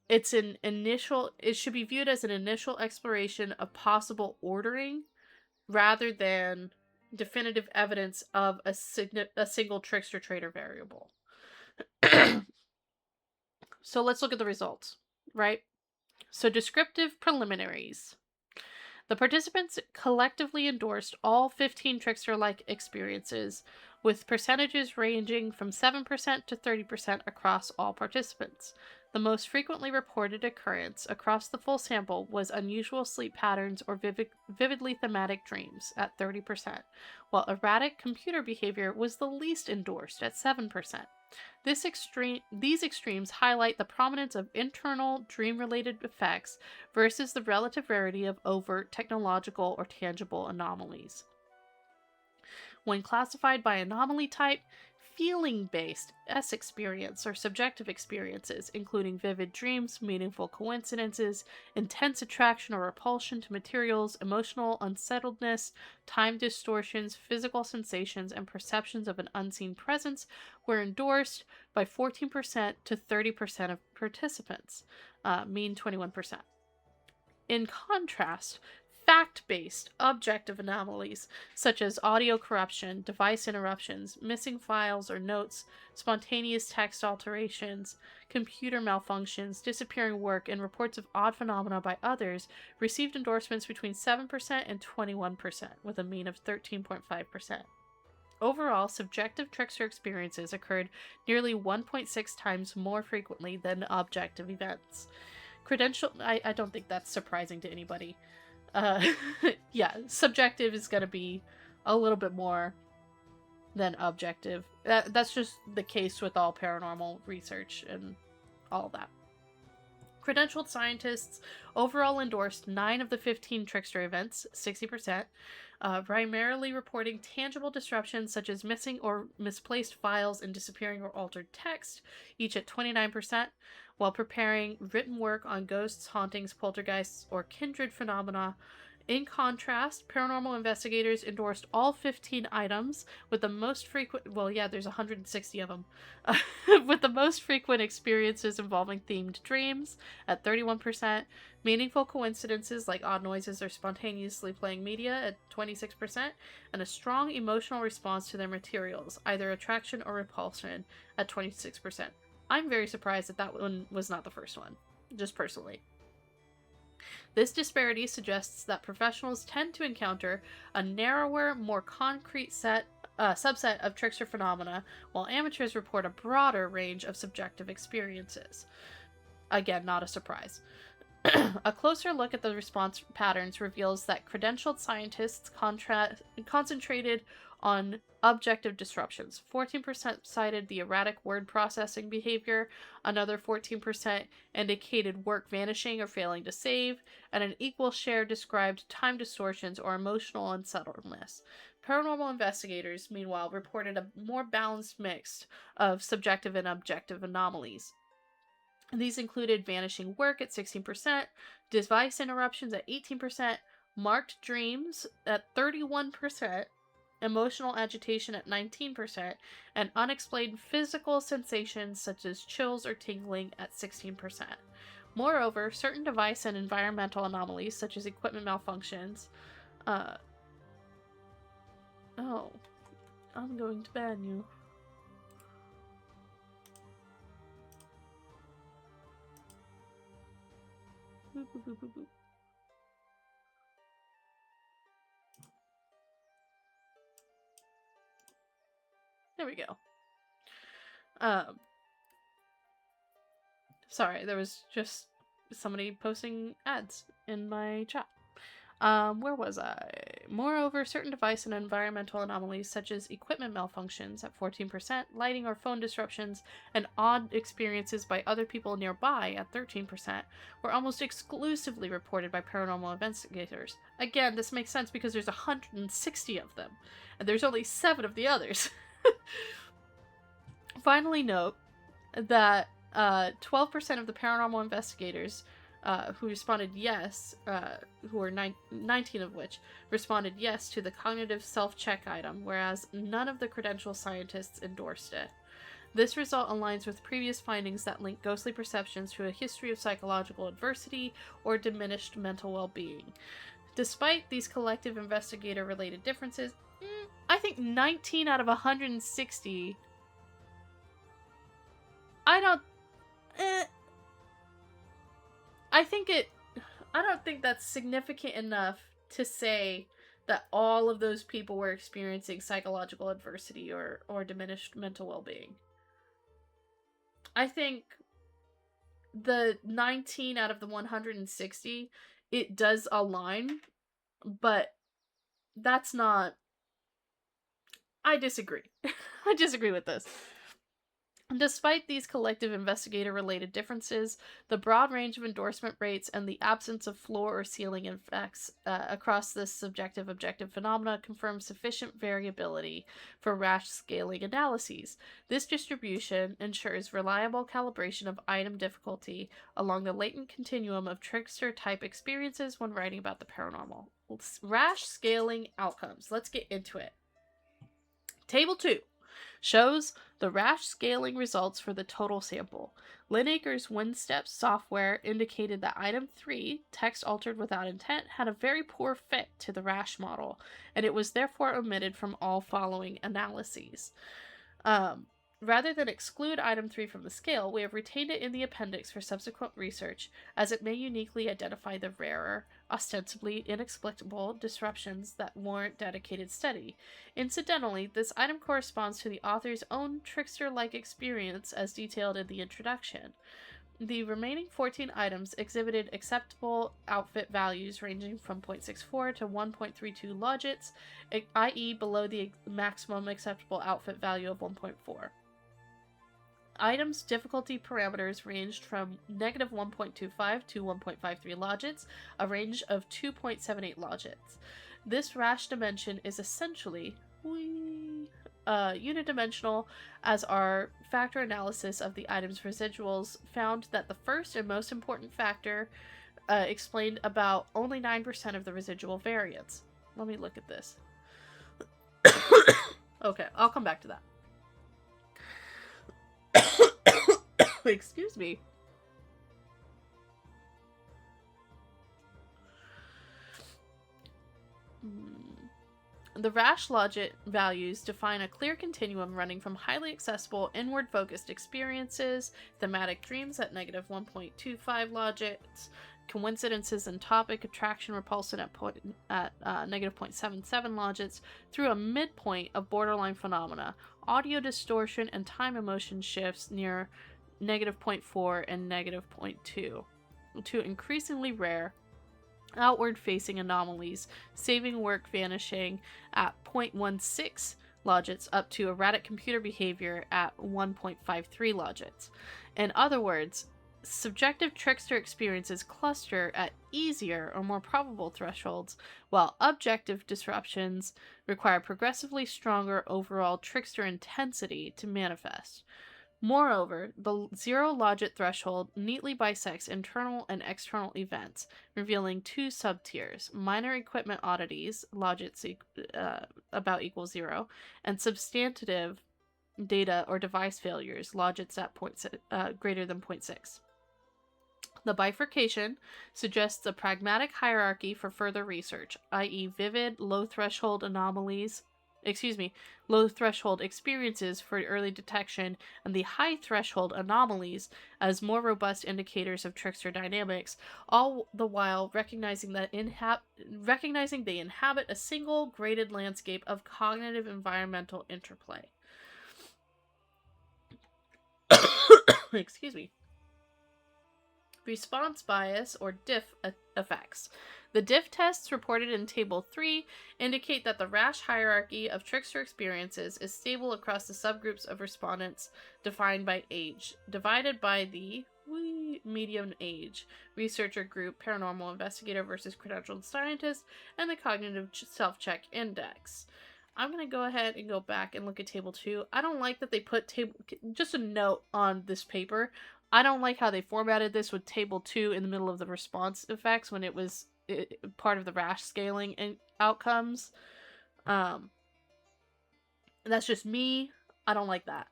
It should be viewed as an initial exploration of possible ordering rather than definitive evidence of a single trickster trait or variable. So let's look at the results, right? So descriptive preliminaries. The participants collectively endorsed all 15 trickster-like experiences, with percentages ranging from 7% to 30% across all participants. The most frequently reported occurrence across the full sample was unusual sleep patterns or vividly thematic dreams at 30%, while erratic computer behavior was the least endorsed at 7%. These extremes highlight the prominence of internal dream-related effects versus the relative rarity of overt technological or tangible anomalies. When classified by anomaly type, feeling-based S experience or subjective experiences, including vivid dreams, meaningful coincidences, intense attraction or repulsion to materials, emotional unsettledness, time distortions, physical sensations, and perceptions of an unseen presence, were endorsed by 14% to 30% of participants, mean 21%. In contrast, fact-based, objective anomalies, such as audio corruption, device interruptions, missing files or notes, spontaneous text alterations, computer malfunctions, disappearing work, and reports of odd phenomena by others, received endorsements between 7% and 21%, with a mean of 13.5%. Overall, subjective trickster experiences occurred nearly 1.6 times more frequently than objective events. I don't think that's surprising to anybody. Yeah, subjective is going to be a little bit more than objective. That's just the case with all paranormal research and all that. Credentialed scientists overall endorsed 9 of the 15 trickster events, 60%, primarily reporting tangible disruptions such as missing or misplaced files and disappearing or altered text, each at 29%, while preparing written work on ghosts, hauntings, poltergeists, or kindred phenomena. In contrast, paranormal investigators endorsed all 15 items, with the most frequent, there's 160 of them, with the most frequent experiences involving themed dreams at 31%, meaningful coincidences like odd noises or spontaneously playing media at 26%, and a strong emotional response to their materials, either attraction or repulsion, at 26%. I'm very surprised that one was not the first one, just personally. This disparity suggests that professionals tend to encounter a narrower, more concrete subset of trickster phenomena, while amateurs report a broader range of subjective experiences. Again, not a surprise. A closer look at the response patterns reveals that credentialed scientists concentrated on objective disruptions. 14% cited the erratic word processing behavior, another 14% indicated work vanishing or failing to save, and an equal share described time distortions or emotional unsettledness. Paranormal investigators, meanwhile, reported a more balanced mix of subjective and objective anomalies. These included vanishing work at 16%, device interruptions at 18%, marked dreams at 31%, emotional agitation at 19%, and unexplained physical sensations such as chills or tingling at 16%. Moreover, certain device and environmental anomalies such as equipment malfunctions, oh, I'm going to ban you. There we go. Sorry, there was just somebody posting ads in my chat. Where was I? Moreover, certain device and environmental anomalies such as equipment malfunctions at 14%, lighting or phone disruptions, and odd experiences by other people nearby at 13% were almost exclusively reported by paranormal investigators. Again, this makes sense because there's 160 of them, and there's only 7 of the others. Finally, note that 12% of the paranormal investigators who responded yes, who were 19 of which responded yes to the cognitive self-check item, whereas none of the credentialed scientists endorsed it. This result aligns with previous findings that link ghostly perceptions to a history of psychological adversity or diminished mental well-being. Despite these collective investigator-related differences, I think 19 out of 160... I don't think that's significant enough to say that all of those people were experiencing psychological adversity or diminished mental well-being. I think the 19 out of the 160, it does align, but that's not... I disagree. I disagree with this. Despite these collective investigator-related differences, the broad range of endorsement rates and the absence of floor or ceiling effects across this subjective-objective phenomena confirm sufficient variability for rash scaling analyses. This distribution ensures reliable calibration of item difficulty along the latent continuum of trickster-type experiences when writing about the paranormal. Rash scaling outcomes. Let's get into it. Table 2. shows the rash scaling results for the total sample. Linacre's WinStep software indicated that item 3, text altered without intent, had a very poor fit to the rash model, and it was therefore omitted from all following analyses. Rather than exclude item 3 from the scale, we have retained it in the appendix for subsequent research, as it may uniquely identify the rarer, ostensibly inexplicable disruptions that warrant dedicated study. Incidentally, this item corresponds to the author's own trickster-like experience as detailed in the introduction. The remaining 14 items exhibited acceptable outfit values ranging from 0.64 to 1.32 logits, i.e. below the maximum acceptable outfit value of 1.4. Items' difficulty parameters ranged from negative 1.25 to 1.53 logits, a range of 2.78 logits. This rash dimension is essentially unidimensional, as our factor analysis of the item's residuals found that the first and most important factor explained about only 9% of the residual variance. Let me look at this. Okay, I'll come back to that. Excuse me. The rash logit values define a clear continuum running from highly accessible, inward-focused experiences, thematic dreams at negative 1.25 logits, coincidences and topic attraction repulsion at negative 0.77 logits, through a midpoint of borderline phenomena, audio distortion and time emotion shifts near negative 0.4 and negative 0.2, to increasingly rare, outward-facing anomalies, saving work vanishing at 0.16 logits up to erratic computer behavior at 1.53 logits. In other words, subjective trickster experiences cluster at easier or more probable thresholds, while objective disruptions require progressively stronger overall trickster intensity to manifest. Moreover, the zero logit threshold neatly bisects internal and external events, revealing two subtiers: minor equipment oddities, logits about equals 0, and substantive data or device failures, logits at greater than 0.6. The bifurcation suggests a pragmatic hierarchy for further research, i.e. vivid, low threshold experiences for early detection, and the high threshold anomalies as more robust indicators of trickster dynamics, all the while recognizing they inhabit a single graded landscape of cognitive environmental interplay. Excuse me. Response bias, or diff effects. The diff tests reported in Table 3 indicate that the rash hierarchy of trickster experiences is stable across the subgroups of respondents defined by age, divided by the median age, researcher group, paranormal investigator versus credentialed scientist, and the cognitive self-check index. I'm going to go ahead and go back and look at Table 2. I don't like that they put just a note on this paper. I don't like how they formatted this with Table 2 in the middle of the response effects when it was part of the rash scaling and outcomes. That's just me. I don't like that.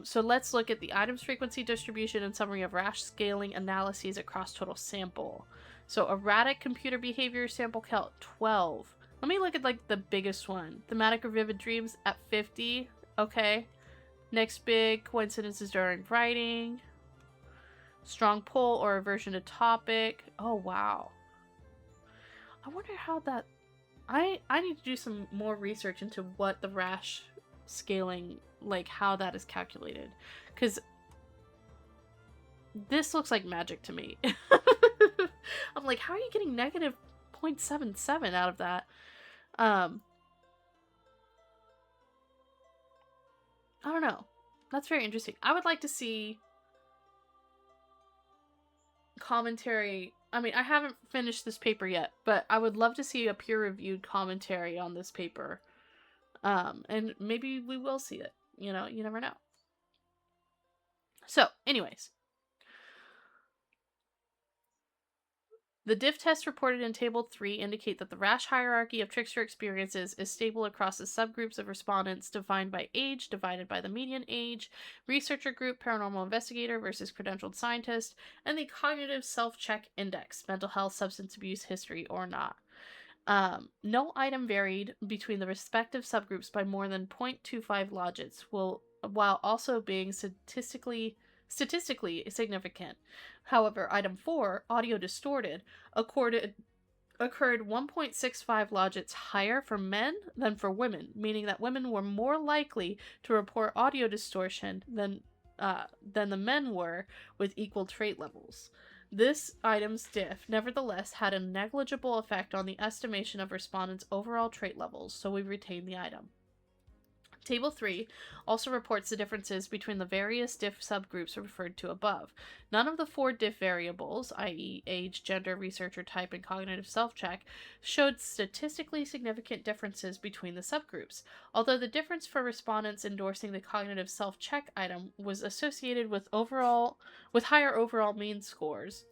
So let's look at the items frequency distribution and summary of rash scaling analyses across total sample. So erratic computer behavior, sample count 12. Let me look at the biggest one. Thematic or vivid dreams at 50. Okay. Next big, coincidences during writing. Strong pull or aversion to topic. Oh, wow. I wonder how that... I need to do some more research into what the rash scaling, how that is calculated. Because this looks like magic to me. I'm like, how are you getting negative 0.77 out of that? I don't know. That's very interesting. I would like to see commentary. I mean, I haven't finished this paper yet, but I would love to see a peer-reviewed commentary on this paper. And maybe we will see it. You know, you never know. So, anyways. The diff tests reported in Table 3 indicate that the Rasch hierarchy of trickster experiences is stable across the subgroups of respondents defined by age, divided by the median age, researcher group, paranormal investigator versus credentialed scientist, and the cognitive self-check index, mental health, substance abuse history, or not. No item varied between the respective subgroups by more than 0.25 logits, while also being statistically significant. However, item 4, audio distorted, occurred 1.65 logits higher for men than for women, meaning that women were more likely to report audio distortion than the men were with equal trait levels. This item's diff, nevertheless, had a negligible effect on the estimation of respondents' overall trait levels, so we retain the item. Table 3 also reports the differences between the various diff subgroups referred to above. None of the 4 diff variables, i.e. age, gender, researcher type, and cognitive self-check, showed statistically significant differences between the subgroups, although the difference for respondents endorsing the cognitive self-check item was associated with higher overall mean scores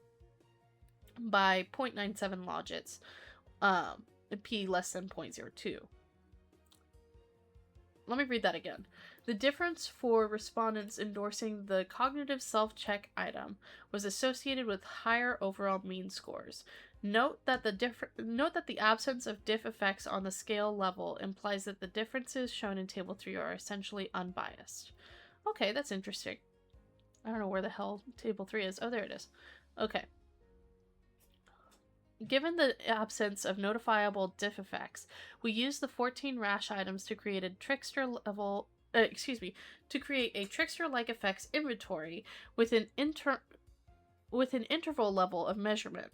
by 0.97 logits, p less than 0.02. Let me read that again. The difference for respondents endorsing the cognitive self-check item was associated with higher overall mean scores. Note that the absence of diff effects on the scale level implies that the differences shown in Table 3 are essentially unbiased. Okay, that's interesting. I don't know where the hell Table 3 is. Oh, there it is. Okay. Given the absence of notifiable diff effects, we used the 14 Rasch items to create a trickster-like effects inventory with an interval level of measurement.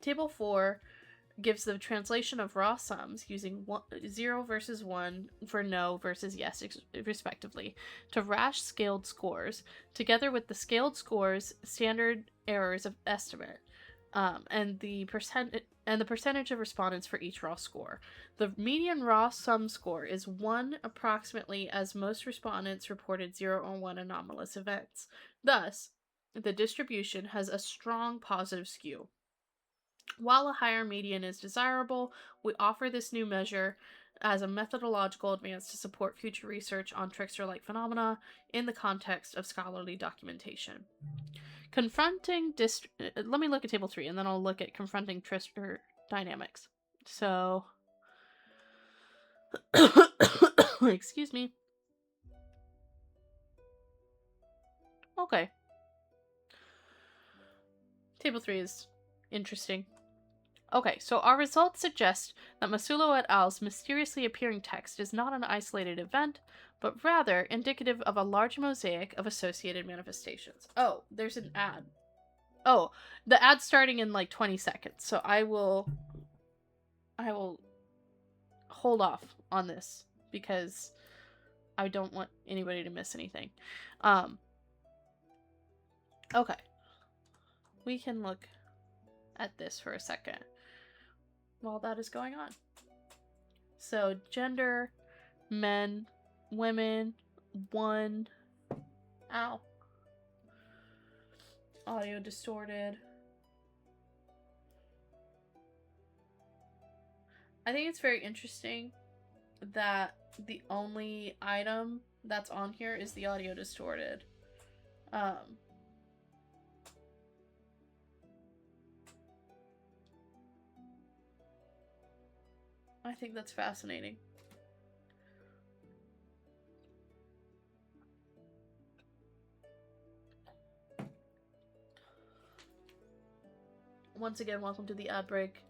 Table 4 gives the translation of raw sums using 0 versus 1 for no versus yes, respectively, to Rasch scaled scores, together with the scaled scores standard errors of estimate. And the percentage of respondents for each raw score. The median raw sum score is 1 approximately, as most respondents reported 0 or 1 anomalous events. Thus, the distribution has a strong positive skew. While a higher median is desirable, we offer this new measure as a methodological advance to support future research on trickster-like phenomena in the context of scholarly documentation. Let me look at Table 3, and then I'll look at confronting trickster dynamics. So, excuse me. Okay. Table 3 is interesting. Okay, so our results suggest that Masulo et al.'s mysteriously appearing text is not an isolated event, but rather indicative of a large mosaic of associated manifestations. Oh, there's an ad. Oh, the ad's starting in like 20 seconds, so I will hold off on this because I don't want anybody to miss anything. Okay. We can look at this for a second while that is going on. So, gender, men, women, 1. Ow. Audio distorted. I think it's very interesting that the only item that's on here is the audio distorted. I think that's fascinating. Once again, welcome to the ad break.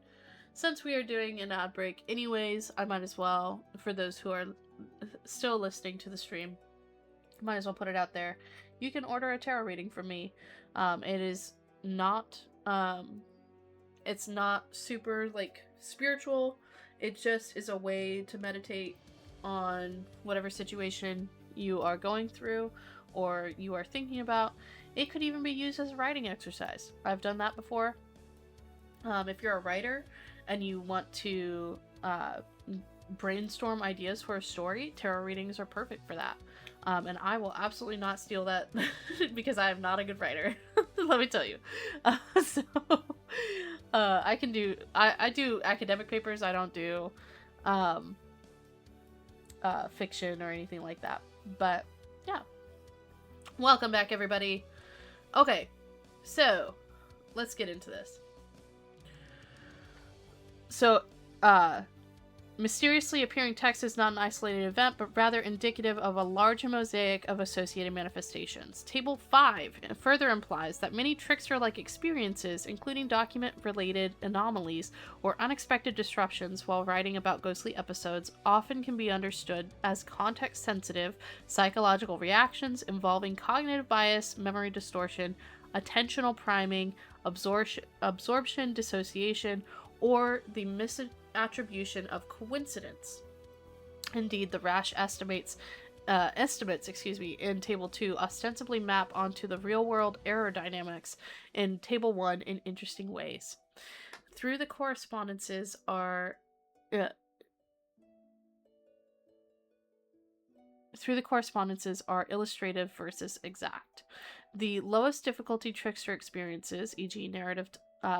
Since we are doing an ad break anyways, I might as well, for those who are still listening to the stream, might as well put it out there. You can order a tarot reading from me. It is not, it's not super, like, spiritual. It just is a way to meditate on whatever situation you are going through or you are thinking about. It could even be used as a writing exercise. I've done that before. If you're a writer and you want to brainstorm ideas for a story, tarot readings are perfect for that. And I will absolutely not steal that because I am not a good writer. Let me tell you. So I can do I do academic papers. I don't do fiction or anything like that. But yeah. Welcome back, everybody. Okay, so let's get into this. So, mysteriously appearing text is not an isolated event, but rather indicative of a larger mosaic of associated manifestations. Table 5 further implies that many trickster-like experiences, including document-related anomalies or unexpected disruptions while writing about ghostly episodes, often can be understood as context-sensitive psychological reactions involving cognitive bias, memory distortion, attentional priming, absorption dissociation, or the misattribution of coincidence. Indeed, the rash estimates in Table 2 ostensibly map onto the real-world error dynamics in Table 1 in interesting ways. Through the correspondences are illustrative versus exact. The lowest difficulty trickster experiences, e.g. narrative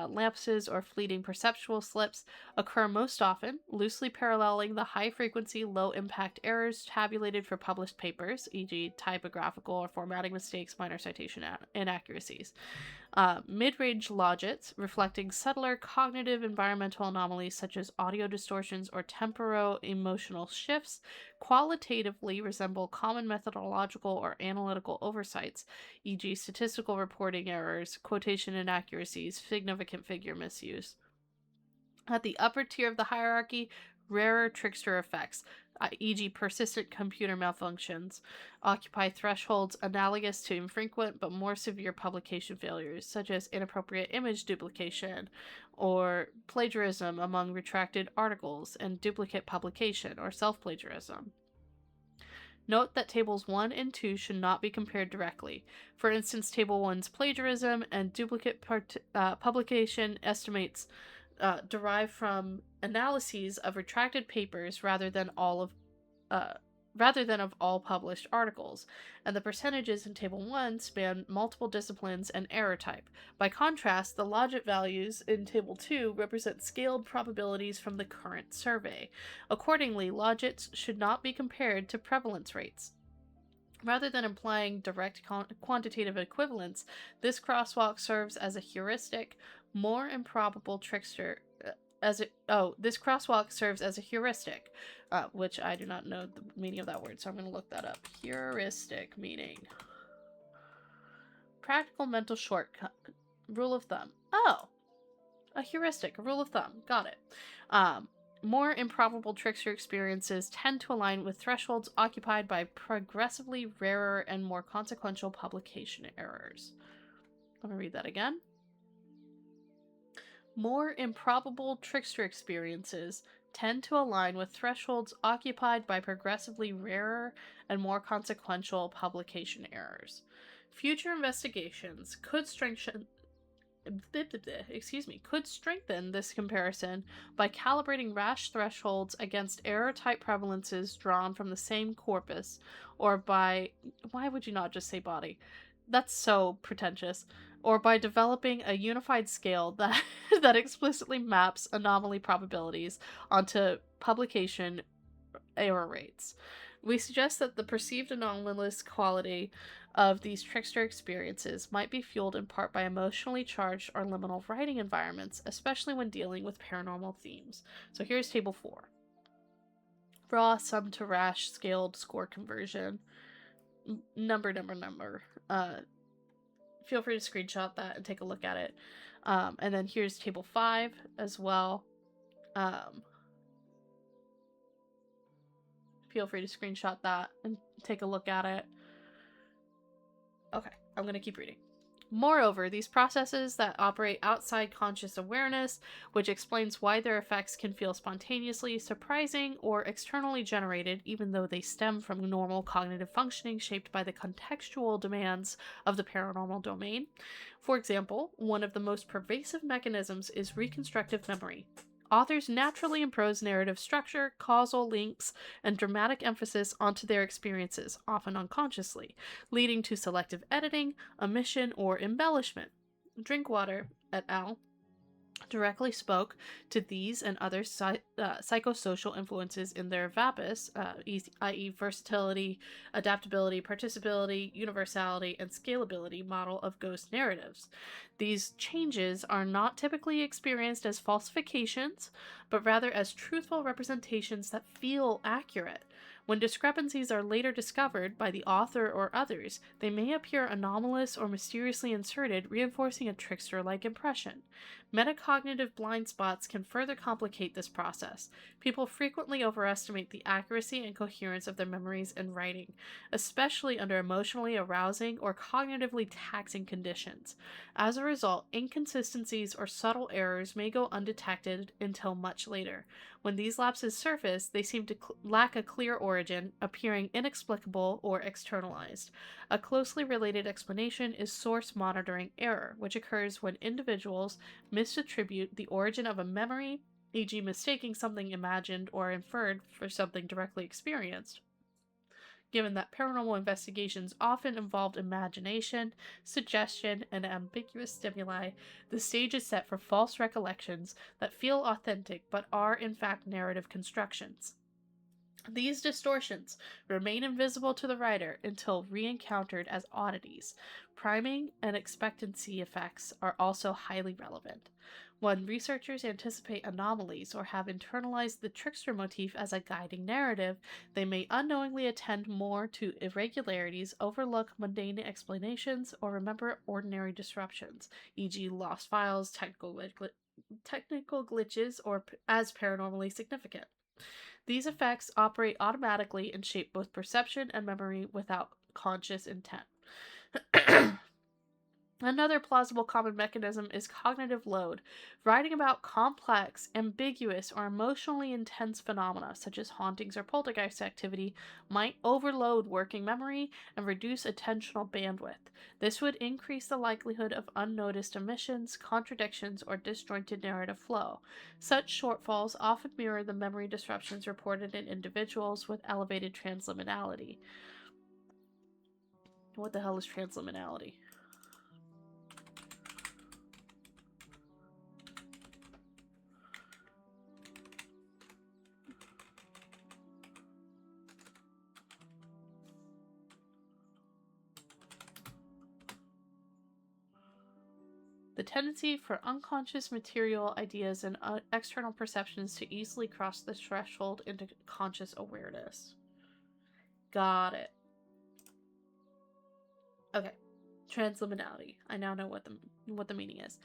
lapses or fleeting perceptual slips, occur most often, loosely paralleling the high-frequency, low-impact errors tabulated for published papers, e.g. typographical or formatting mistakes, minor citation inaccuracies. Mid-range logits, reflecting subtler cognitive environmental anomalies such as audio distortions or temporo-emotional shifts, qualitatively resemble common methodological or analytical oversights, e.g. statistical reporting errors, quotation inaccuracies, significant figure misuse. At the upper tier of the hierarchy, rarer trickster effects, e.g. persistent computer malfunctions, occupy thresholds analogous to infrequent but more severe publication failures, such as inappropriate image duplication or plagiarism among retracted articles and duplicate publication or self-plagiarism. Note that tables 1 and 2 should not be compared directly. For instance, table 1's plagiarism and duplicate publication estimates derive from analyses of retracted papers rather than of all published articles, and the percentages in Table 1 span multiple disciplines and error type. By contrast, the logit values in Table 2 represent scaled probabilities from the current survey. Accordingly, logits should not be compared to prevalence rates. Rather than implying direct quantitative equivalence, this crosswalk serves as a heuristic. More improbable trickster this crosswalk serves as a heuristic, which I do not know the meaning of that word, so I'm going to look that up. Heuristic meaning practical mental shortcut, rule of thumb. Oh, a heuristic, a rule of thumb. Got it. More improbable trickster experiences tend to align with thresholds occupied by progressively rarer and more consequential publication errors. Let me read that again. More improbable trickster experiences tend to align with thresholds occupied by progressively rarer and more consequential publication errors. Future investigations could strengthen this comparison by calibrating rash thresholds against error-type prevalences drawn from the same corpus, or by... Why would you not just say body? That's so pretentious. Or by developing a unified scale that explicitly maps anomaly probabilities onto publication error rates. We suggest that the perceived anomalous quality of these trickster experiences might be fueled in part by emotionally charged or liminal writing environments, especially when dealing with paranormal themes. So here's Table 4. Raw sum to rash scaled score conversion. Number. Feel free to screenshot that and take a look at it. And then here's Table 5 as well. Feel free to screenshot that and take a look at it. Okay, I'm going to keep reading. Moreover, these processes that operate outside conscious awareness, which explains why their effects can feel spontaneously surprising or externally generated, even though they stem from normal cognitive functioning shaped by the contextual demands of the paranormal domain. For example, one of the most pervasive mechanisms is reconstructive memory. Authors naturally impose narrative structure, causal links, and dramatic emphasis onto their experiences, often unconsciously, leading to selective editing, omission, or embellishment. Drinkwater et al. Directly spoke to these and other psychosocial influences in their VAPIS, i.e., versatility, adaptability, participability, universality, and scalability model of ghost narratives. These changes are not typically experienced as falsifications, but rather as truthful representations that feel accurate. When discrepancies are later discovered by the author or others, they may appear anomalous or mysteriously inserted, reinforcing a trickster like impression. Metacognitive blind spots can further complicate this process. People frequently overestimate the accuracy and coherence of their memories and writing, especially under emotionally arousing or cognitively taxing conditions. As a result, inconsistencies or subtle errors may go undetected until much later. When these lapses surface, they seem to lack a clear origin, appearing inexplicable or externalized. A closely related explanation is source monitoring error, which occurs when individuals misattribute the origin of a memory, e.g., mistaking something imagined or inferred for something directly experienced. Given that paranormal investigations often involved imagination, suggestion, and ambiguous stimuli, the stage is set for false recollections that feel authentic but are in fact narrative constructions. These distortions remain invisible to the writer until re-encountered as oddities. Priming and expectancy effects are also highly relevant. When researchers anticipate anomalies or have internalized the trickster motif as a guiding narrative, they may unknowingly attend more to irregularities, overlook mundane explanations, or remember ordinary disruptions, e.g., lost files, technical glitches, or as paranormally significant. These effects operate automatically and shape both perception and memory without conscious intent. Another plausible common mechanism is cognitive load. Writing about complex, ambiguous, or emotionally intense phenomena, such as hauntings or poltergeist activity, might overload working memory and reduce attentional bandwidth. This would increase the likelihood of unnoticed omissions, contradictions, or disjointed narrative flow. Such shortfalls often mirror the memory disruptions reported in individuals with elevated transliminality. What the hell is transliminality? The tendency for unconscious material, ideas, and external perceptions to easily cross the threshold into conscious awareness. Got it. Okay. Transliminality. I now know what the meaning is.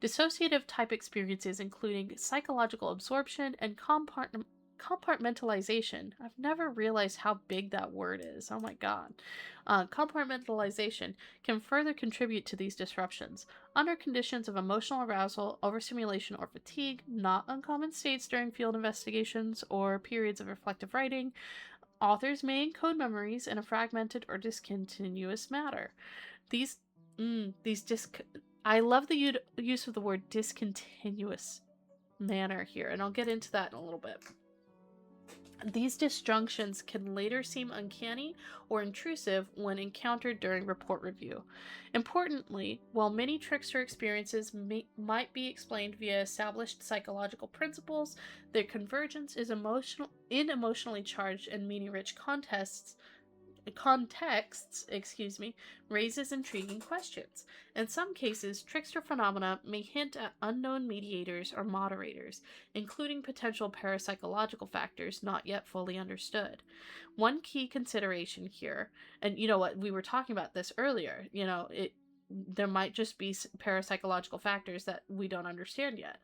Dissociative type experiences, including psychological absorption and compartmentalization. I've never realized how big that word is. Oh my god. Compartmentalization can further contribute to these disruptions. Under conditions of emotional arousal, overstimulation, or fatigue, not uncommon states during field investigations or periods of reflective writing, authors may encode memories in a fragmented or discontinuous manner. These I love the use of the word discontinuous manner here, and I'll get into that in a little bit. These disjunctions can later seem uncanny or intrusive when encountered during report review. Importantly, while many trickster experiences might be explained via established psychological principles, their convergence is emotionally charged and meaning-rich contexts, raises intriguing questions. In some cases, trickster phenomena may hint at unknown mediators or moderators, including potential parapsychological factors not yet fully understood. One key consideration here, and you know what, we were talking about this earlier, there might just be parapsychological factors that we don't understand yet.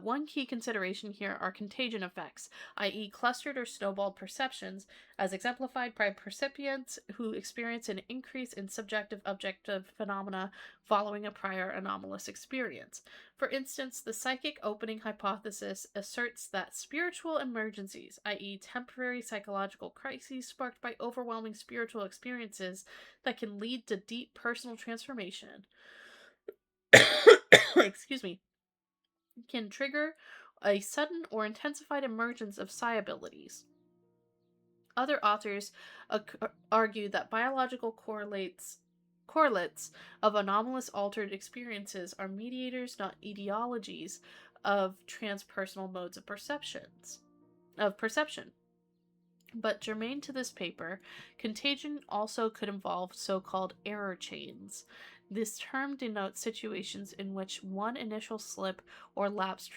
One key consideration here are contagion effects, i.e., clustered or snowballed perceptions, as exemplified by percipients who experience an increase in subjective objective phenomena following a prior anomalous experience. For instance, the psychic opening hypothesis asserts that spiritual emergencies, i.e., temporary psychological crises sparked by overwhelming spiritual experiences that can lead to deep personal transformation, excuse me, can trigger a sudden or intensified emergence of psi abilities. Other authors argue that biological correlates of anomalous altered experiences are mediators, not etiologies, of transpersonal modes of perception. But germane to this paper, contagion also could involve so-called error chains. This term denotes situations in which one initial slip or lapse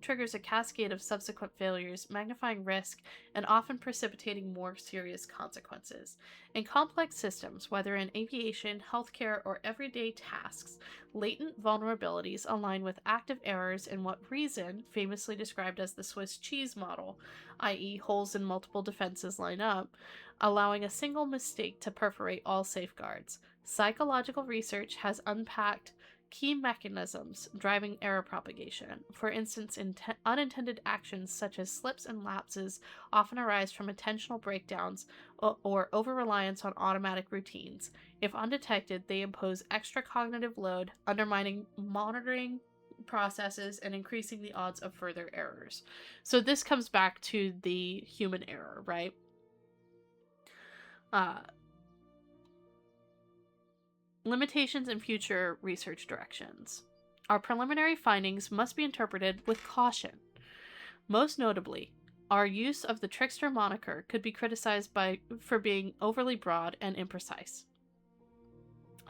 triggers a cascade of subsequent failures, magnifying risk and often precipitating more serious consequences. In complex systems, whether in aviation, healthcare, or everyday tasks, latent vulnerabilities align with active errors in what reason, famously described as the Swiss cheese model, i.e., holes in multiple defenses line up, allowing a single mistake to perforate all safeguards. Psychological research has unpacked key mechanisms driving error propagation. For instance, unintended actions such as slips and lapses often arise from attentional breakdowns or over-reliance on automatic routines. If undetected, they impose extra cognitive load, undermining monitoring processes and increasing the odds of further errors. So this comes back to the human error, right? Limitations and future research directions. Our preliminary findings must be interpreted with caution. Most notably, our use of the trickster moniker could be criticized for being overly broad and imprecise.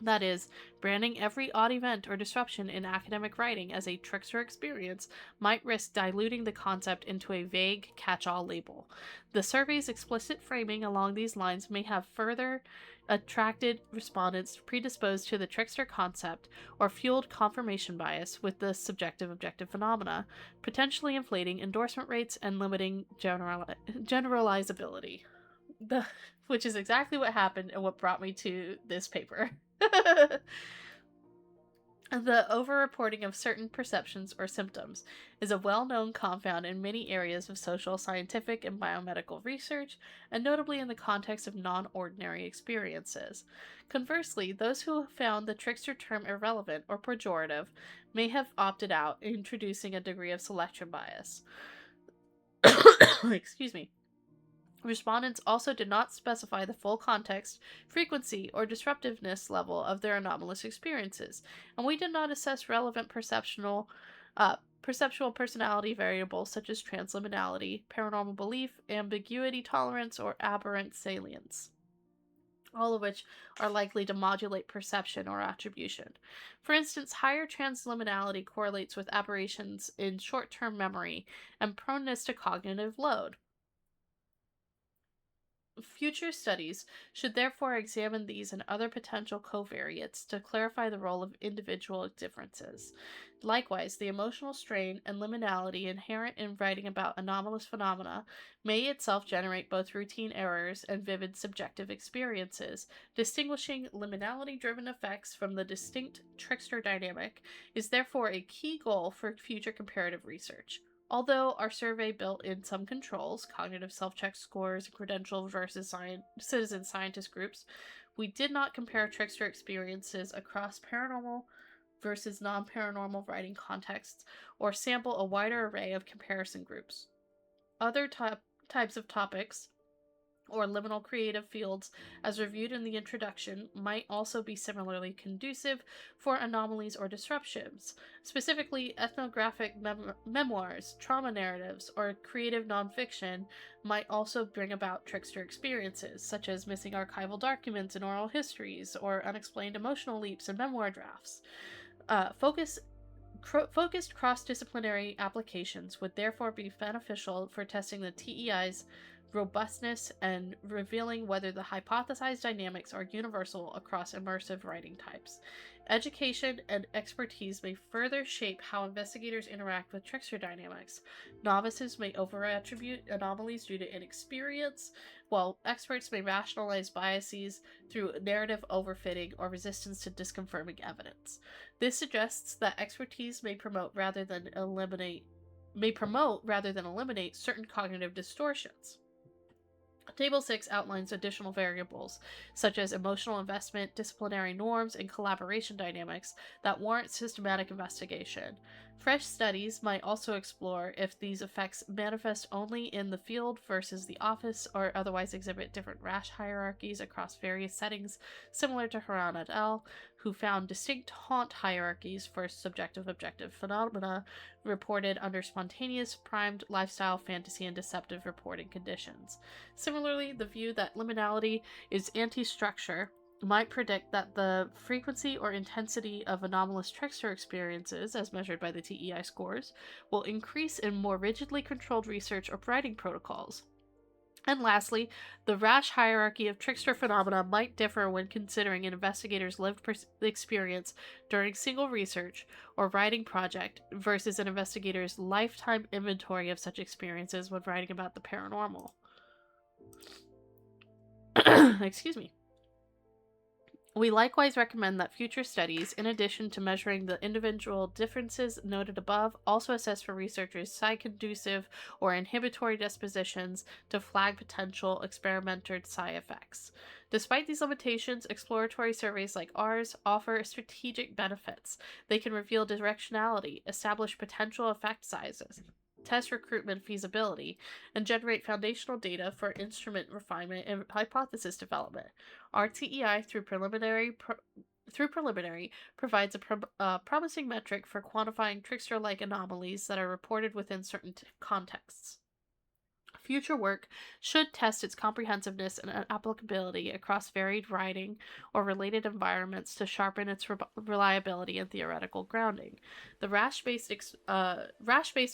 That is, branding every odd event or disruption in academic writing as a trickster experience might risk diluting the concept into a vague catch-all label. The survey's explicit framing along these lines may have further attracted respondents predisposed to the trickster concept or fueled confirmation bias with the subjective-objective phenomena, potentially inflating endorsement rates and limiting generalizability. Which is exactly what happened and what brought me to this paper. The overreporting of certain perceptions or symptoms is a well-known confound in many areas of social, scientific, and biomedical research, and notably in the context of non-ordinary experiences. Conversely, those who have found the trickster term irrelevant or pejorative may have opted out, introducing a degree of selection bias. Excuse me. Respondents also did not specify the full context, frequency, or disruptiveness level of their anomalous experiences, and we did not assess relevant perceptual personality variables such as transliminality, paranormal belief, ambiguity tolerance, or aberrant salience, all of which are likely to modulate perception or attribution. For instance, higher transliminality correlates with aberrations in short-term memory and proneness to cognitive load. Future studies should therefore examine these and other potential covariates to clarify the role of individual differences. Likewise, the emotional strain and liminality inherent in writing about anomalous phenomena may itself generate both routine errors and vivid subjective experiences. Distinguishing liminality-driven effects from the distinct trickster dynamic is therefore a key goal for future comparative research. Although our survey built in some controls, cognitive self-check scores, and credential versus citizen scientist groups, we did not compare trickster experiences across paranormal versus non-paranormal writing contexts or sample a wider array of comparison groups. Other types of topics or liminal creative fields, as reviewed in the introduction, might also be similarly conducive for anomalies or disruptions. Specifically, ethnographic memoirs, trauma narratives, or creative nonfiction might also bring about trickster experiences, such as missing archival documents and oral histories, or unexplained emotional leaps in memoir drafts. Focused cross-disciplinary applications would therefore be beneficial for testing the TEI's robustness and revealing whether the hypothesized dynamics are universal across immersive writing types. Education and expertise may further shape how investigators interact with trickster dynamics. Novices may overattribute anomalies due to inexperience, while experts may rationalize biases through narrative overfitting or resistance to disconfirming evidence. This suggests that expertise may promote rather than eliminate certain cognitive distortions. Table 6 outlines additional variables, such as emotional investment, disciplinary norms, and collaboration dynamics that warrant systematic investigation. Fresh studies might also explore if these effects manifest only in the field versus the office, or otherwise exhibit different rash hierarchies across various settings, similar to Haran et al., who found distinct haunt hierarchies for subjective objective phenomena reported under spontaneous, primed lifestyle, fantasy, and deceptive reporting conditions. Similarly, the view that liminality is anti-structure might predict that the frequency or intensity of anomalous trickster experiences, as measured by the TEI scores, will increase in more rigidly controlled research or writing protocols. And lastly, the rash hierarchy of trickster phenomena might differ when considering an investigator's lived experience during single research or writing project versus an investigator's lifetime inventory of such experiences when writing about the paranormal. Excuse me. We likewise recommend that future studies, in addition to measuring the individual differences noted above, also assess for researchers psi-conducive or inhibitory dispositions to flag potential experimental psi effects. Despite these limitations, exploratory surveys like ours offer strategic benefits. They can reveal directionality, establish potential effect sizes, test recruitment feasibility, and generate foundational data for instrument refinement and hypothesis development. RTEI through preliminary provides a promising metric for quantifying trickster-like anomalies that are reported within certain contexts. Future work should test its comprehensiveness and applicability across varied writing or related environments to sharpen its reliability and theoretical grounding. The rash-based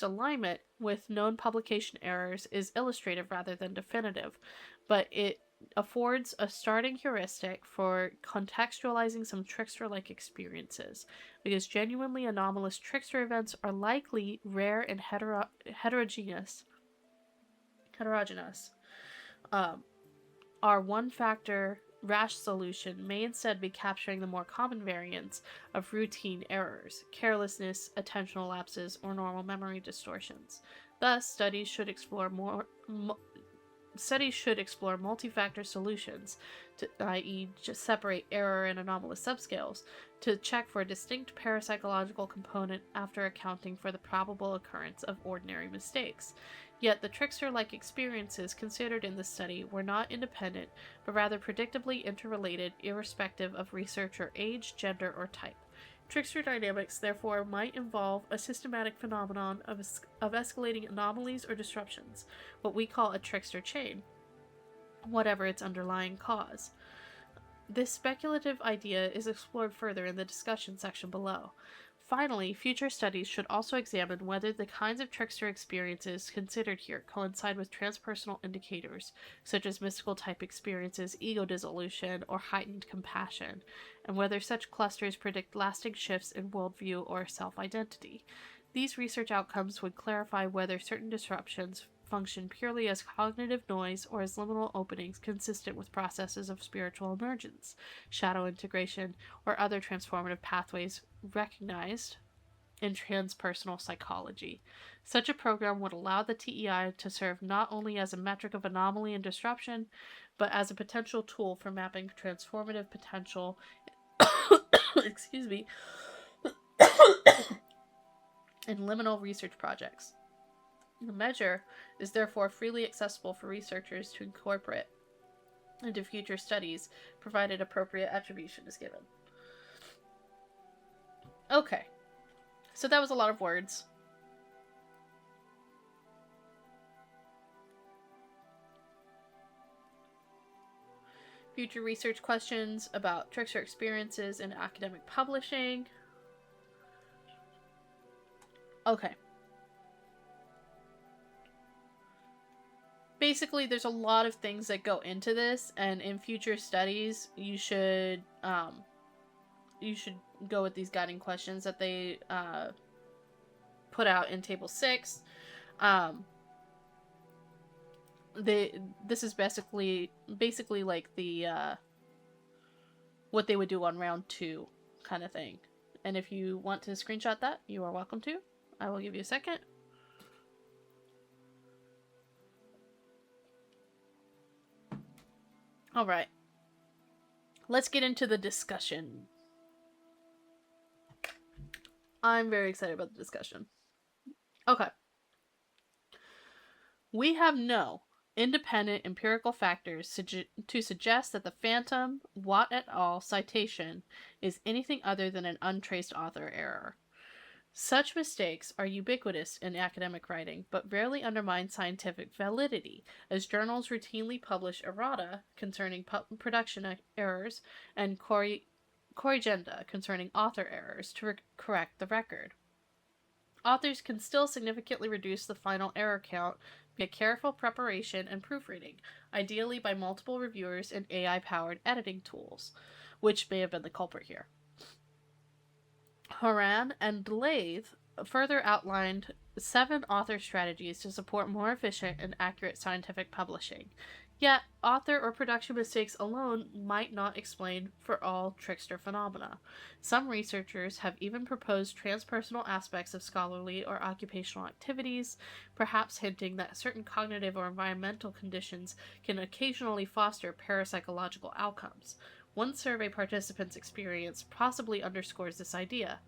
alignment with known publication errors is illustrative rather than definitive, but it affords a starting heuristic for contextualizing some trickster-like experiences, because genuinely anomalous trickster events are likely rare and heterogeneous. Our one-factor rash solution may instead be capturing the more common variants of routine errors, carelessness, attentional lapses, or normal memory distortions. Thus, studies should explore multi-factor solutions, i.e., just separate error and anomalous subscales, to check for a distinct parapsychological component after accounting for the probable occurrence of ordinary mistakes. Yet the trickster-like experiences considered in this study were not independent, but rather predictably interrelated, irrespective of researcher age, gender, or type. Trickster dynamics, therefore, might involve a systematic phenomenon of escalating anomalies or disruptions, what we call a trickster chain, whatever its underlying cause. This speculative idea is explored further in the discussion section below. Finally, future studies should also examine whether the kinds of trickster experiences considered here coincide with transpersonal indicators, such as mystical type experiences, ego dissolution, or heightened compassion, and whether such clusters predict lasting shifts in worldview or self-identity. These research outcomes would clarify whether certain disruptions function purely as cognitive noise or as liminal openings consistent with processes of spiritual emergence, shadow integration, or other transformative pathways recognized in transpersonal psychology. Such a program would allow the TEI to serve not only as a metric of anomaly and disruption, but as a potential tool for mapping transformative potential excuse me in liminal research projects. The measure is therefore freely accessible for researchers to incorporate into future studies, provided appropriate attribution is given. Okay, so that was a lot of words. Future research questions about trickster experiences in academic publishing. Okay. Basically, there's a lot of things that go into this, and in future studies, you should go with these guiding questions that they put out in Table 6. This is basically like the what they would do on round 2 kind of thing. And if you want to screenshot that, you are welcome to. I will give you a second. All right. Let's get into the discussion. I'm very excited about the discussion. Okay. We have no independent empirical factors to suggest that the Phantom Watt et al. Citation is anything other than an untraced author error. Such mistakes are ubiquitous in academic writing, but rarely undermine scientific validity, as journals routinely publish errata concerning production errors and corrigenda concerning author errors to correct the record. Authors can still significantly reduce the final error count via careful preparation and proofreading, ideally by multiple reviewers and AI-powered editing tools, which may have been the culprit here. Horan and Lathe further outlined 7 author strategies to support more efficient and accurate scientific publishing. Yet, author or production mistakes alone might not explain for all trickster phenomena. Some researchers have even proposed transpersonal aspects of scholarly or occupational activities, perhaps hinting that certain cognitive or environmental conditions can occasionally foster parapsychological outcomes. One survey participant's experience possibly underscores this idea.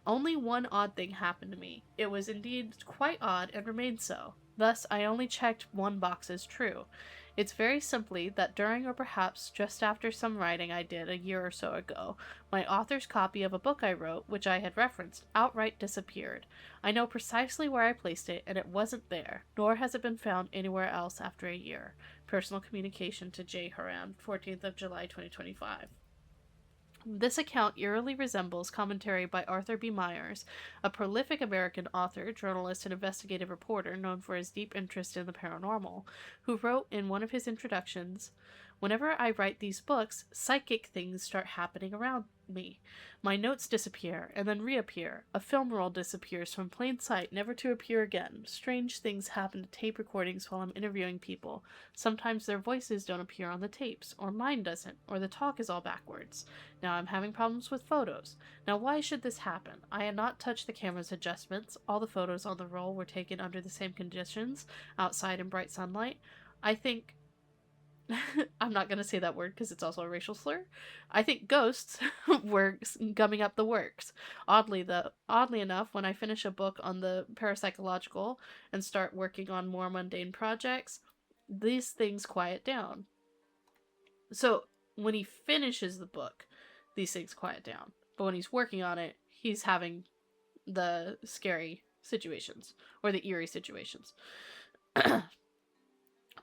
Only one odd thing happened to me. It was indeed quite odd and remained so. Thus, I only checked one box as true. It's very simply that during or perhaps just after some writing I did a year or so ago, my author's copy of a book I wrote, which I had referenced, outright disappeared. I know precisely where I placed it, and it wasn't there, nor has it been found anywhere else after a year. Personal communication to J. Horan, 14th of July, 2025. This account eerily resembles commentary by Arthur B. Myers, a prolific American author, journalist, and investigative reporter known for his deep interest in the paranormal, who wrote in one of his introductions, "Whenever I write these books, psychic things start happening around me. My notes disappear and then reappear. A film roll disappears from plain sight, never to appear again. Strange things happen to tape recordings while I'm interviewing people. Sometimes their voices don't appear on the tapes, or mine doesn't, or the talk is all backwards. Now I'm having problems with photos. Now why should this happen? I had not touched the camera's adjustments. All the photos on the roll were taken under the same conditions, outside in bright sunlight. I think I'm not going to say that word because it's also a racial slur. I think ghosts were gumming up the works. Oddly enough, when I finish a book on the parapsychological and start working on more mundane projects, these things quiet down. So when he finishes the book, these things quiet down. But when he's working on it, he's having the scary situations or the eerie situations.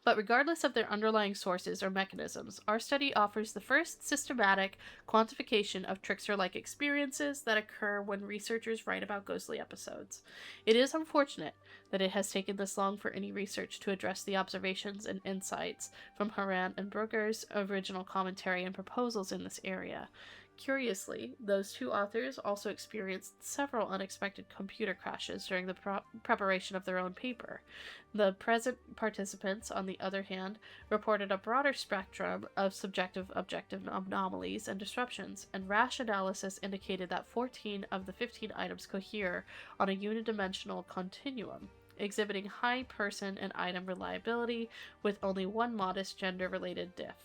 But regardless of their underlying sources or mechanisms, our study offers the first systematic quantification of trickster-like experiences that occur when researchers write about ghostly episodes. It is unfortunate that it has taken this long for any research to address the observations and insights from Horan and Brugger's original commentary and proposals in this area. Curiously, those two authors also experienced several unexpected computer crashes during the preparation of their own paper. The present participants, on the other hand, reported a broader spectrum of subjective-objective anomalies and disruptions, and rash analysis indicated that 14 of the 15 items cohere on a unidimensional continuum, exhibiting high person and item reliability with only one modest gender-related diff.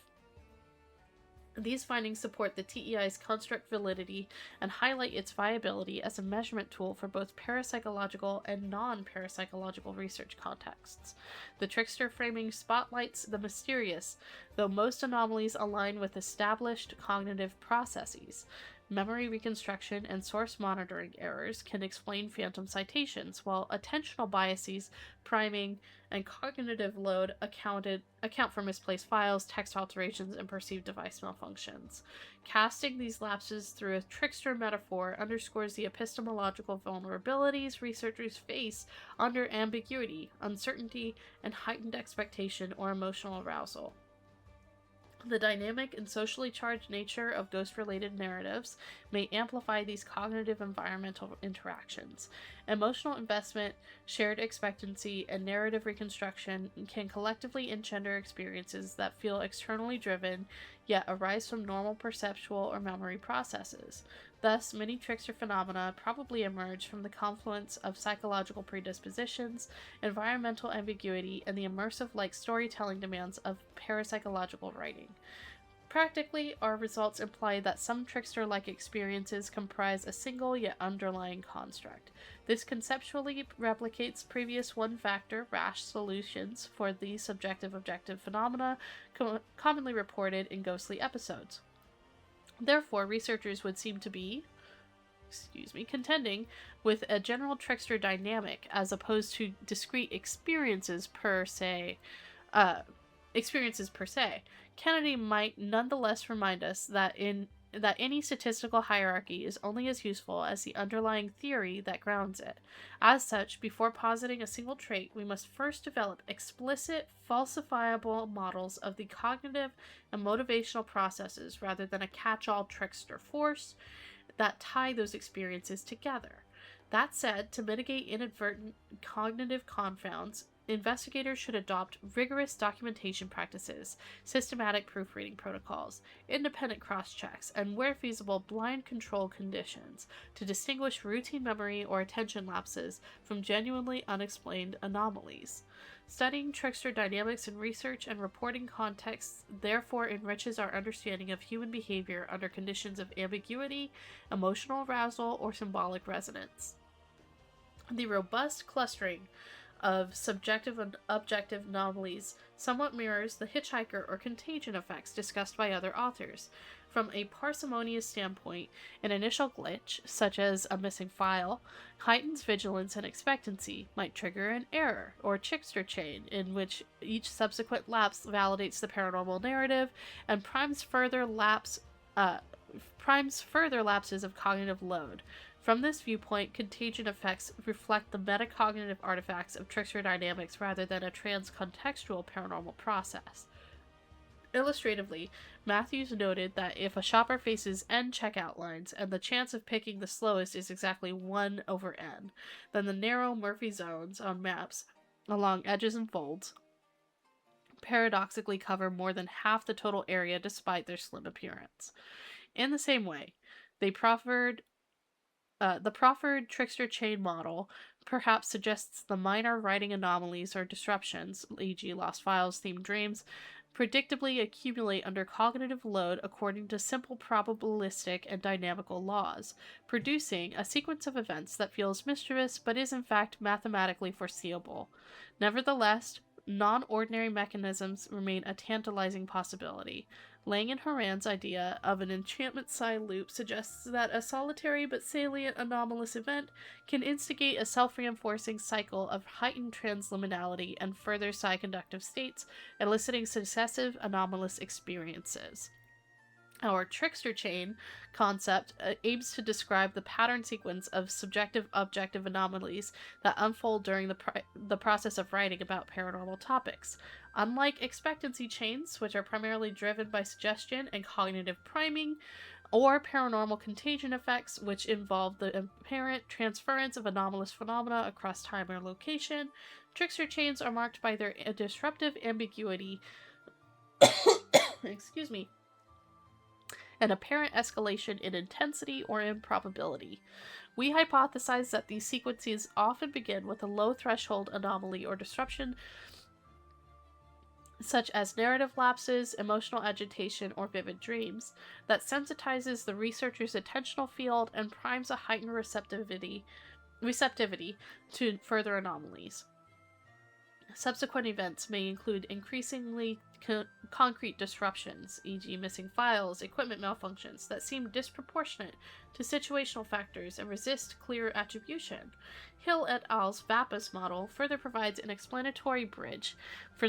These findings support the TEI's construct validity and highlight its viability as a measurement tool for both parapsychological and non-parapsychological research contexts. The trickster framing spotlights the mysterious, though most anomalies align with established cognitive processes. Memory reconstruction and source monitoring errors can explain phantom citations, while attentional biases, priming, and cognitive load account for misplaced files, text alterations, and perceived device malfunctions. Casting these lapses through a trickster metaphor underscores the epistemological vulnerabilities researchers face under ambiguity, uncertainty, and heightened expectation or emotional arousal. The dynamic and socially charged nature of ghost-related narratives may amplify these cognitive environmental interactions. Emotional investment, shared expectancy, and narrative reconstruction can collectively engender experiences that feel externally driven, yet arise from normal perceptual or memory processes. Thus, many trickster phenomena probably emerge from the confluence of psychological predispositions, environmental ambiguity, and the immersive-like storytelling demands of parapsychological writing. Practically, our results imply that some trickster-like experiences comprise a single yet underlying construct. This conceptually replicates previous one-factor rash solutions for the subjective-objective phenomena commonly reported in ghostly episodes. Therefore, researchers would seem to be contending with a general trickster dynamic as opposed to discrete experiences per se. Kennedy might nonetheless remind us that any statistical hierarchy is only as useful as the underlying theory that grounds it. As such, before positing a single trait, we must first develop explicit, falsifiable models of the cognitive and motivational processes rather than a catch-all trickster force that tie those experiences together. That said, to mitigate inadvertent cognitive confounds, investigators should adopt rigorous documentation practices, systematic proofreading protocols, independent cross-checks, and where feasible, blind control conditions to distinguish routine memory or attention lapses from genuinely unexplained anomalies. Studying trickster dynamics in research and reporting contexts therefore enriches our understanding of human behavior under conditions of ambiguity, emotional arousal, or symbolic resonance. The robust clustering of subjective and objective anomalies somewhat mirrors the hitchhiker or contagion effects discussed by other authors. From a parsimonious standpoint, an initial glitch, such as a missing file, heightens vigilance and expectancy, might trigger an error or trickster chain in which each subsequent lapse validates the paranormal narrative and primes further lapses of cognitive load. From this viewpoint, contagion effects reflect the metacognitive artifacts of trickster dynamics rather than a transcontextual paranormal process. Illustratively, Matthews noted that if a shopper faces n checkout lines and the chance of picking the slowest is exactly 1 over n, then the narrow Murphy zones on maps along edges and folds paradoxically cover more than half the total area despite their slim appearance. In the same way, the proffered trickster chain model perhaps suggests the minor writing anomalies or disruptions, e.g. lost files, themed dreams, predictably accumulate under cognitive load according to simple probabilistic and dynamical laws, producing a sequence of events that feels mischievous but is in fact mathematically foreseeable. Nevertheless, non-ordinary mechanisms remain a tantalizing possibility. Lang and Horan's idea of an enchantment psi loop suggests that a solitary but salient anomalous event can instigate a self-reinforcing cycle of heightened transliminality and further psi-conductive states, eliciting successive anomalous experiences. Our trickster chain concept aims to describe the pattern sequence of subjective-objective anomalies that unfold during the process of writing about paranormal topics. Unlike expectancy chains, which are primarily driven by suggestion and cognitive priming, or paranormal contagion effects, which involve the apparent transference of anomalous phenomena across time or location, trickster chains are marked by their disruptive ambiguity an apparent escalation in intensity or improbability. We hypothesize that these sequences often begin with a low threshold anomaly or disruption, such as narrative lapses, emotional agitation, or vivid dreams, that sensitizes the researcher's attentional field and primes a heightened receptivity to further anomalies. Subsequent events may include increasingly concrete disruptions, e.g. missing files, equipment malfunctions, that seem disproportionate to situational factors and resist clear attribution. Hill et al.'s VAPAS model further provides an explanatory bridge for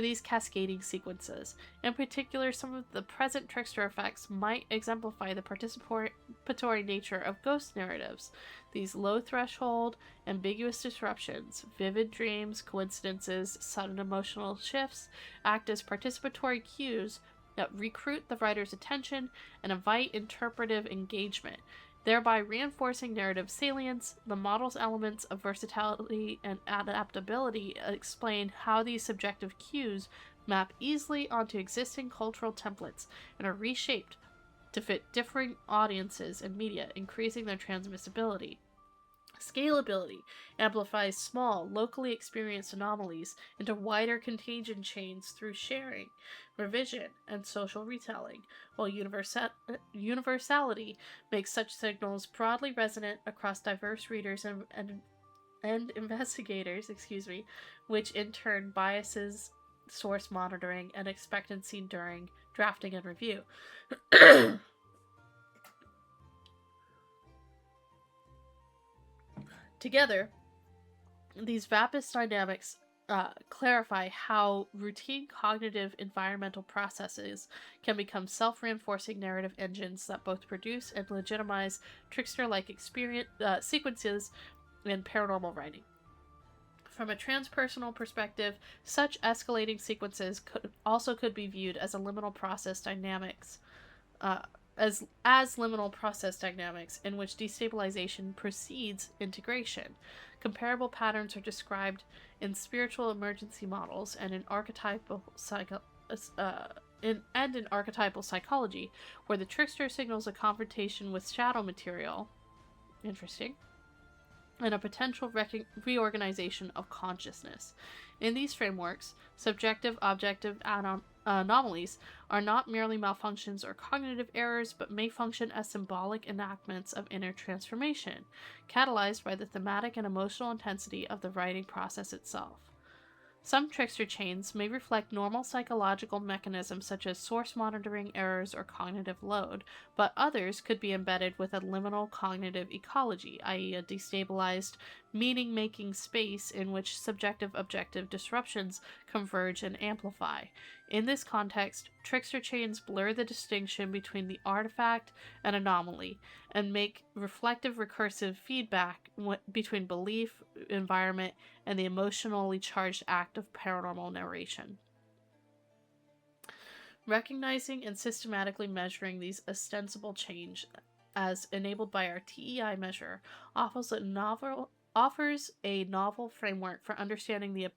these cascading sequences. In particular, some of the present trickster effects might exemplify the participatory nature of ghost narratives. These low-threshold, ambiguous disruptions, vivid dreams, coincidences, sudden emotional shifts, act as participatory cues that recruit the writer's attention and invite interpretive engagement, thereby reinforcing narrative salience. The model's elements of versatility and adaptability explain how these subjective cues map easily onto existing cultural templates and are reshaped to fit differing audiences and media, increasing their transmissibility. Scalability amplifies small, locally experienced anomalies into wider contagion chains through sharing, revision, and social retelling, while universality makes such signals broadly resonant across diverse readers and investigators, which in turn biases source monitoring and expectancy during drafting and review. Together, these VAPIS dynamics clarify how routine cognitive environmental processes can become self-reinforcing narrative engines that both produce and legitimize trickster-like sequences in paranormal writing. From a transpersonal perspective, such escalating sequences could be viewed as a liminal process dynamics, as liminal process dynamics in which destabilization precedes integration. Comparable patterns are described in spiritual emergency models and in archetypal psychology, where the trickster signals a confrontation with shadow material. Interesting. And a potential reorganization of consciousness. In these frameworks, subjective-objective anomalies are not merely malfunctions or cognitive errors, but may function as symbolic enactments of inner transformation, catalyzed by the thematic and emotional intensity of the writing process itself. Some trickster chains may reflect normal psychological mechanisms such as source monitoring errors or cognitive load, but others could be embedded with a liminal cognitive ecology, i.e., a destabilized, meaning-making space in which subjective-objective disruptions converge and amplify. In this context, trickster chains blur the distinction between the artifact and anomaly, and make reflective recursive feedback between belief, environment, and the emotionally charged act of paranormal narration. Recognizing and systematically measuring these ostensible change as enabled by our TEI measure offers a novel framework for understanding the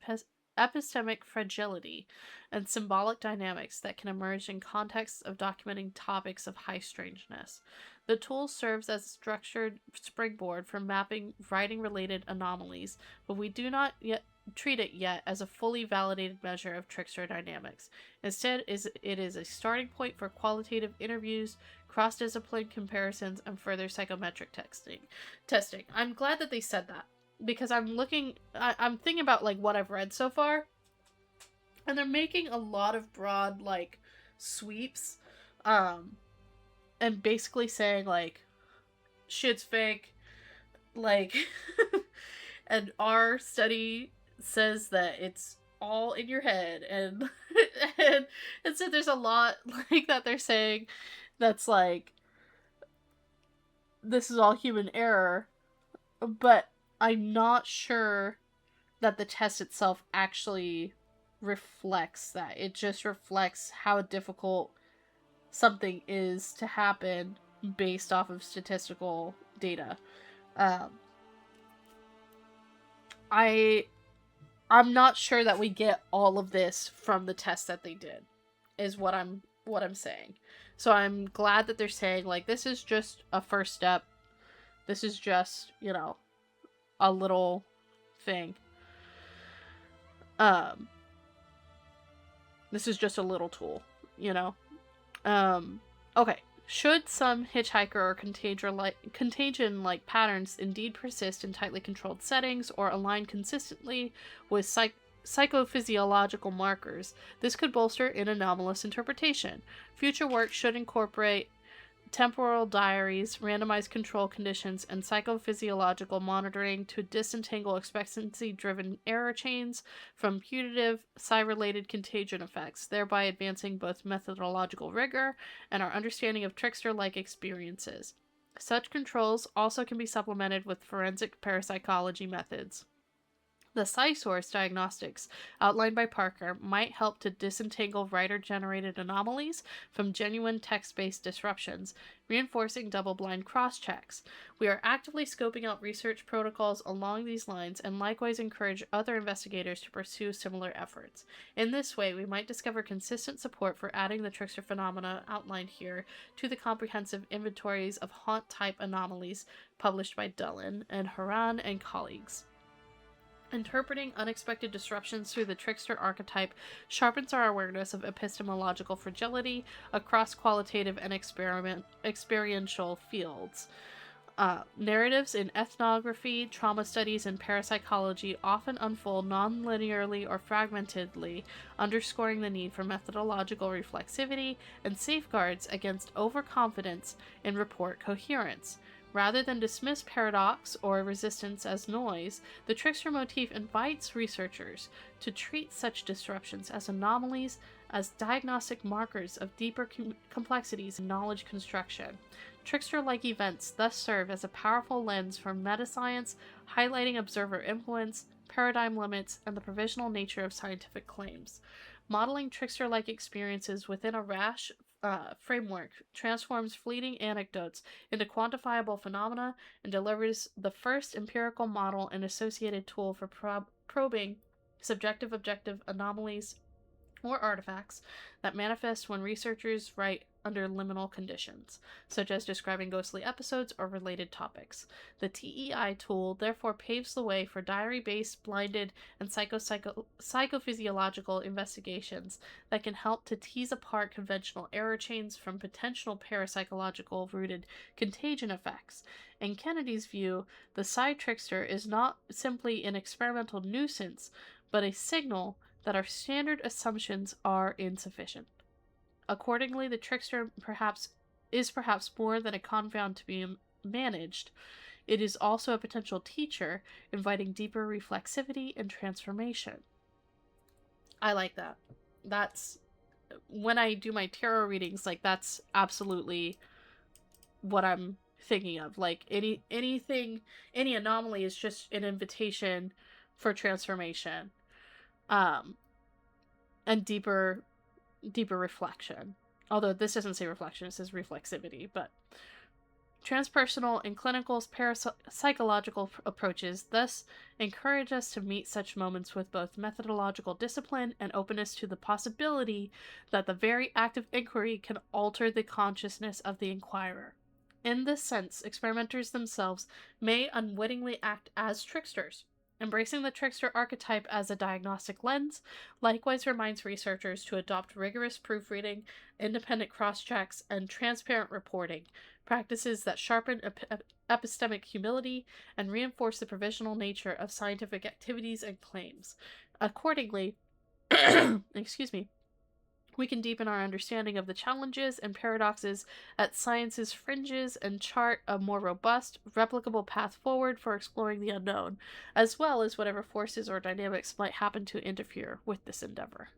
epistemic fragility and symbolic dynamics that can emerge in contexts of documenting topics of high strangeness. The tool serves as a structured springboard for mapping writing-related anomalies, but we do not yet treat it yet as a fully validated measure of trickster dynamics. Instead, it is a starting point for qualitative interviews, cross-discipline comparisons, and further psychometric testing. I'm glad that they said that, because I'm thinking about like what I've read so far, and they're making a lot of broad like sweeps, and basically saying like shit's fake, like and our study says that it's all in your head, and and so there's a lot like that they're saying that's like this is all human error, but I'm not sure that the test itself actually reflects that. It just reflects how difficult something is to happen based off of statistical data. I'm not sure that we get all of this from the test that they did, is what I'm saying. So I'm glad that they're saying like this is just a first step. This is just, a little thing. This is just a little tool, Okay. Should some hitchhiker or contagion-like patterns indeed persist in tightly controlled settings or align consistently with psychophysiological markers, this could bolster an anomalous interpretation. Future work should incorporate temporal diaries, randomized control conditions, and psychophysiological monitoring to disentangle expectancy-driven error chains from putative psi-related contagion effects, thereby advancing both methodological rigor and our understanding of trickster-like experiences. Such controls also can be supplemented with forensic parapsychology methods. The psi-source diagnostics outlined by Parker might help to disentangle writer-generated anomalies from genuine text-based disruptions, reinforcing double-blind cross-checks. We are actively scoping out research protocols along these lines and likewise encourage other investigators to pursue similar efforts. In this way, we might discover consistent support for adding the trickster phenomena outlined here to the comprehensive inventories of haunt-type anomalies published by Dillon and Haran and colleagues. Interpreting unexpected disruptions through the trickster archetype sharpens our awareness of epistemological fragility across qualitative and experiential fields. Narratives in ethnography, trauma studies, and parapsychology often unfold non-linearly or fragmentedly, underscoring the need for methodological reflexivity and safeguards against overconfidence in report coherence. Rather than dismiss paradox or resistance as noise, the trickster motif invites researchers to treat such disruptions as anomalies, as diagnostic markers of deeper complexities in knowledge construction. Trickster-like events thus serve as a powerful lens for metascience, highlighting observer influence, paradigm limits, and the provisional nature of scientific claims. Modeling trickster-like experiences within a rash framework transforms fleeting anecdotes into quantifiable phenomena and delivers the first empirical model and associated tool for probing subjective objective anomalies or artifacts that manifest when researchers write under liminal conditions, such as describing ghostly episodes or related topics. The TEI tool therefore paves the way for diary-based, blinded, and psychophysiological investigations that can help to tease apart conventional error chains from potential parapsychological-rooted contagion effects. In Kennedy's view, the psi trickster is not simply an experimental nuisance, but a signal that our standard assumptions are insufficient. Accordingly, the trickster is perhaps more than a confound to be managed. It is also a potential teacher, inviting deeper reflexivity and transformation. I like that. That's when I do my tarot readings, like that's absolutely what I'm thinking of. Like any anomaly is just an invitation for transformation. And deeper reflection. Although this doesn't say reflection, it says reflexivity, but transpersonal and clinical parapsychological approaches thus encourage us to meet such moments with both methodological discipline and openness to the possibility that the very act of inquiry can alter the consciousness of the inquirer. In this sense, experimenters themselves may unwittingly act as tricksters. Embracing the trickster archetype as a diagnostic lens likewise reminds researchers to adopt rigorous proofreading, independent cross-checks, and transparent reporting, practices that sharpen epistemic humility and reinforce the provisional nature of scientific activities and claims. Accordingly, we can deepen our understanding of the challenges and paradoxes at science's fringes and chart a more robust, replicable path forward for exploring the unknown, as well as whatever forces or dynamics might happen to interfere with this endeavor.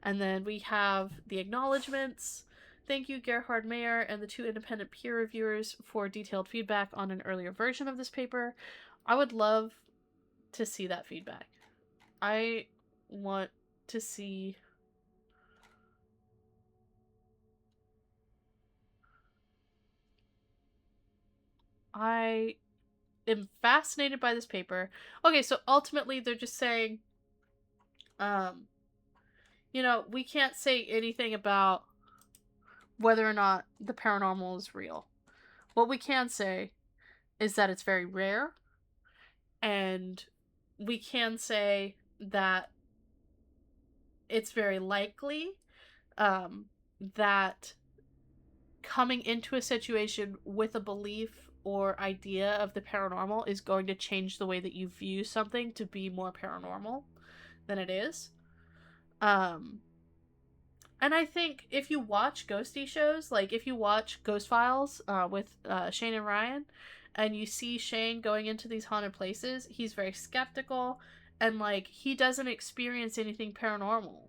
And then we have the acknowledgments. Thank you, Gerhard Mayer and the 2 independent peer reviewers for detailed feedback on an earlier version of this paper. I would love to see that feedback. I want to see... I am fascinated by this paper. Okay, so ultimately they're just saying, we can't say anything about whether or not the paranormal is real. What we can say is that it's very rare, and we can say that it's very likely that coming into a situation with a belief or idea of the paranormal is going to change the way that you view something to be more paranormal than it is. And I think if you watch ghosty shows, like if you watch Ghost Files with Shane and Ryan, and you see Shane going into these haunted places, he's very skeptical, and like he doesn't experience anything paranormal.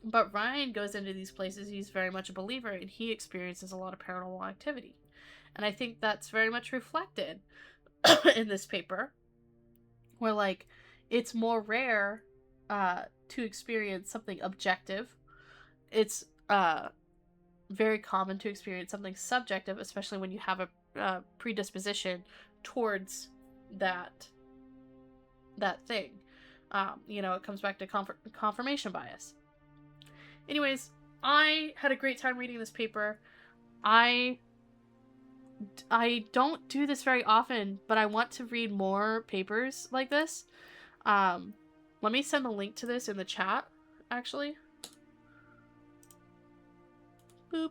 But Ryan goes into these places, he's very much a believer, and he experiences a lot of paranormal activity. And I think that's very much reflected in this paper. where like it's more rare to experience something objective. It's very common to experience something subjective, especially when you have a predisposition towards that thing. It comes back to confirmation bias. Anyways, I had a great time reading this paper. I don't do this very often, but I want to read more papers like this. Let me send a link to this in the chat, actually. Boop.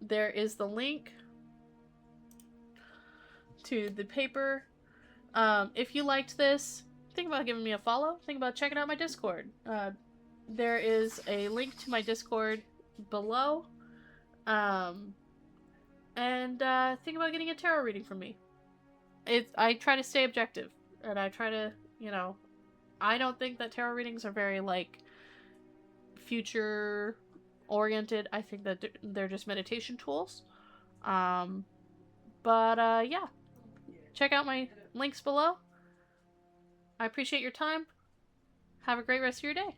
There is the link to the paper. If you liked this, think about giving me a follow. Think about checking out my Discord. There is a link to my Discord below. And think about getting a tarot reading from me. I try to stay objective, and I try to, I don't think that tarot readings are very, like, future oriented. I think that they're just meditation tools. Yeah. Check out my links below. I appreciate your time. Have a great rest of your day.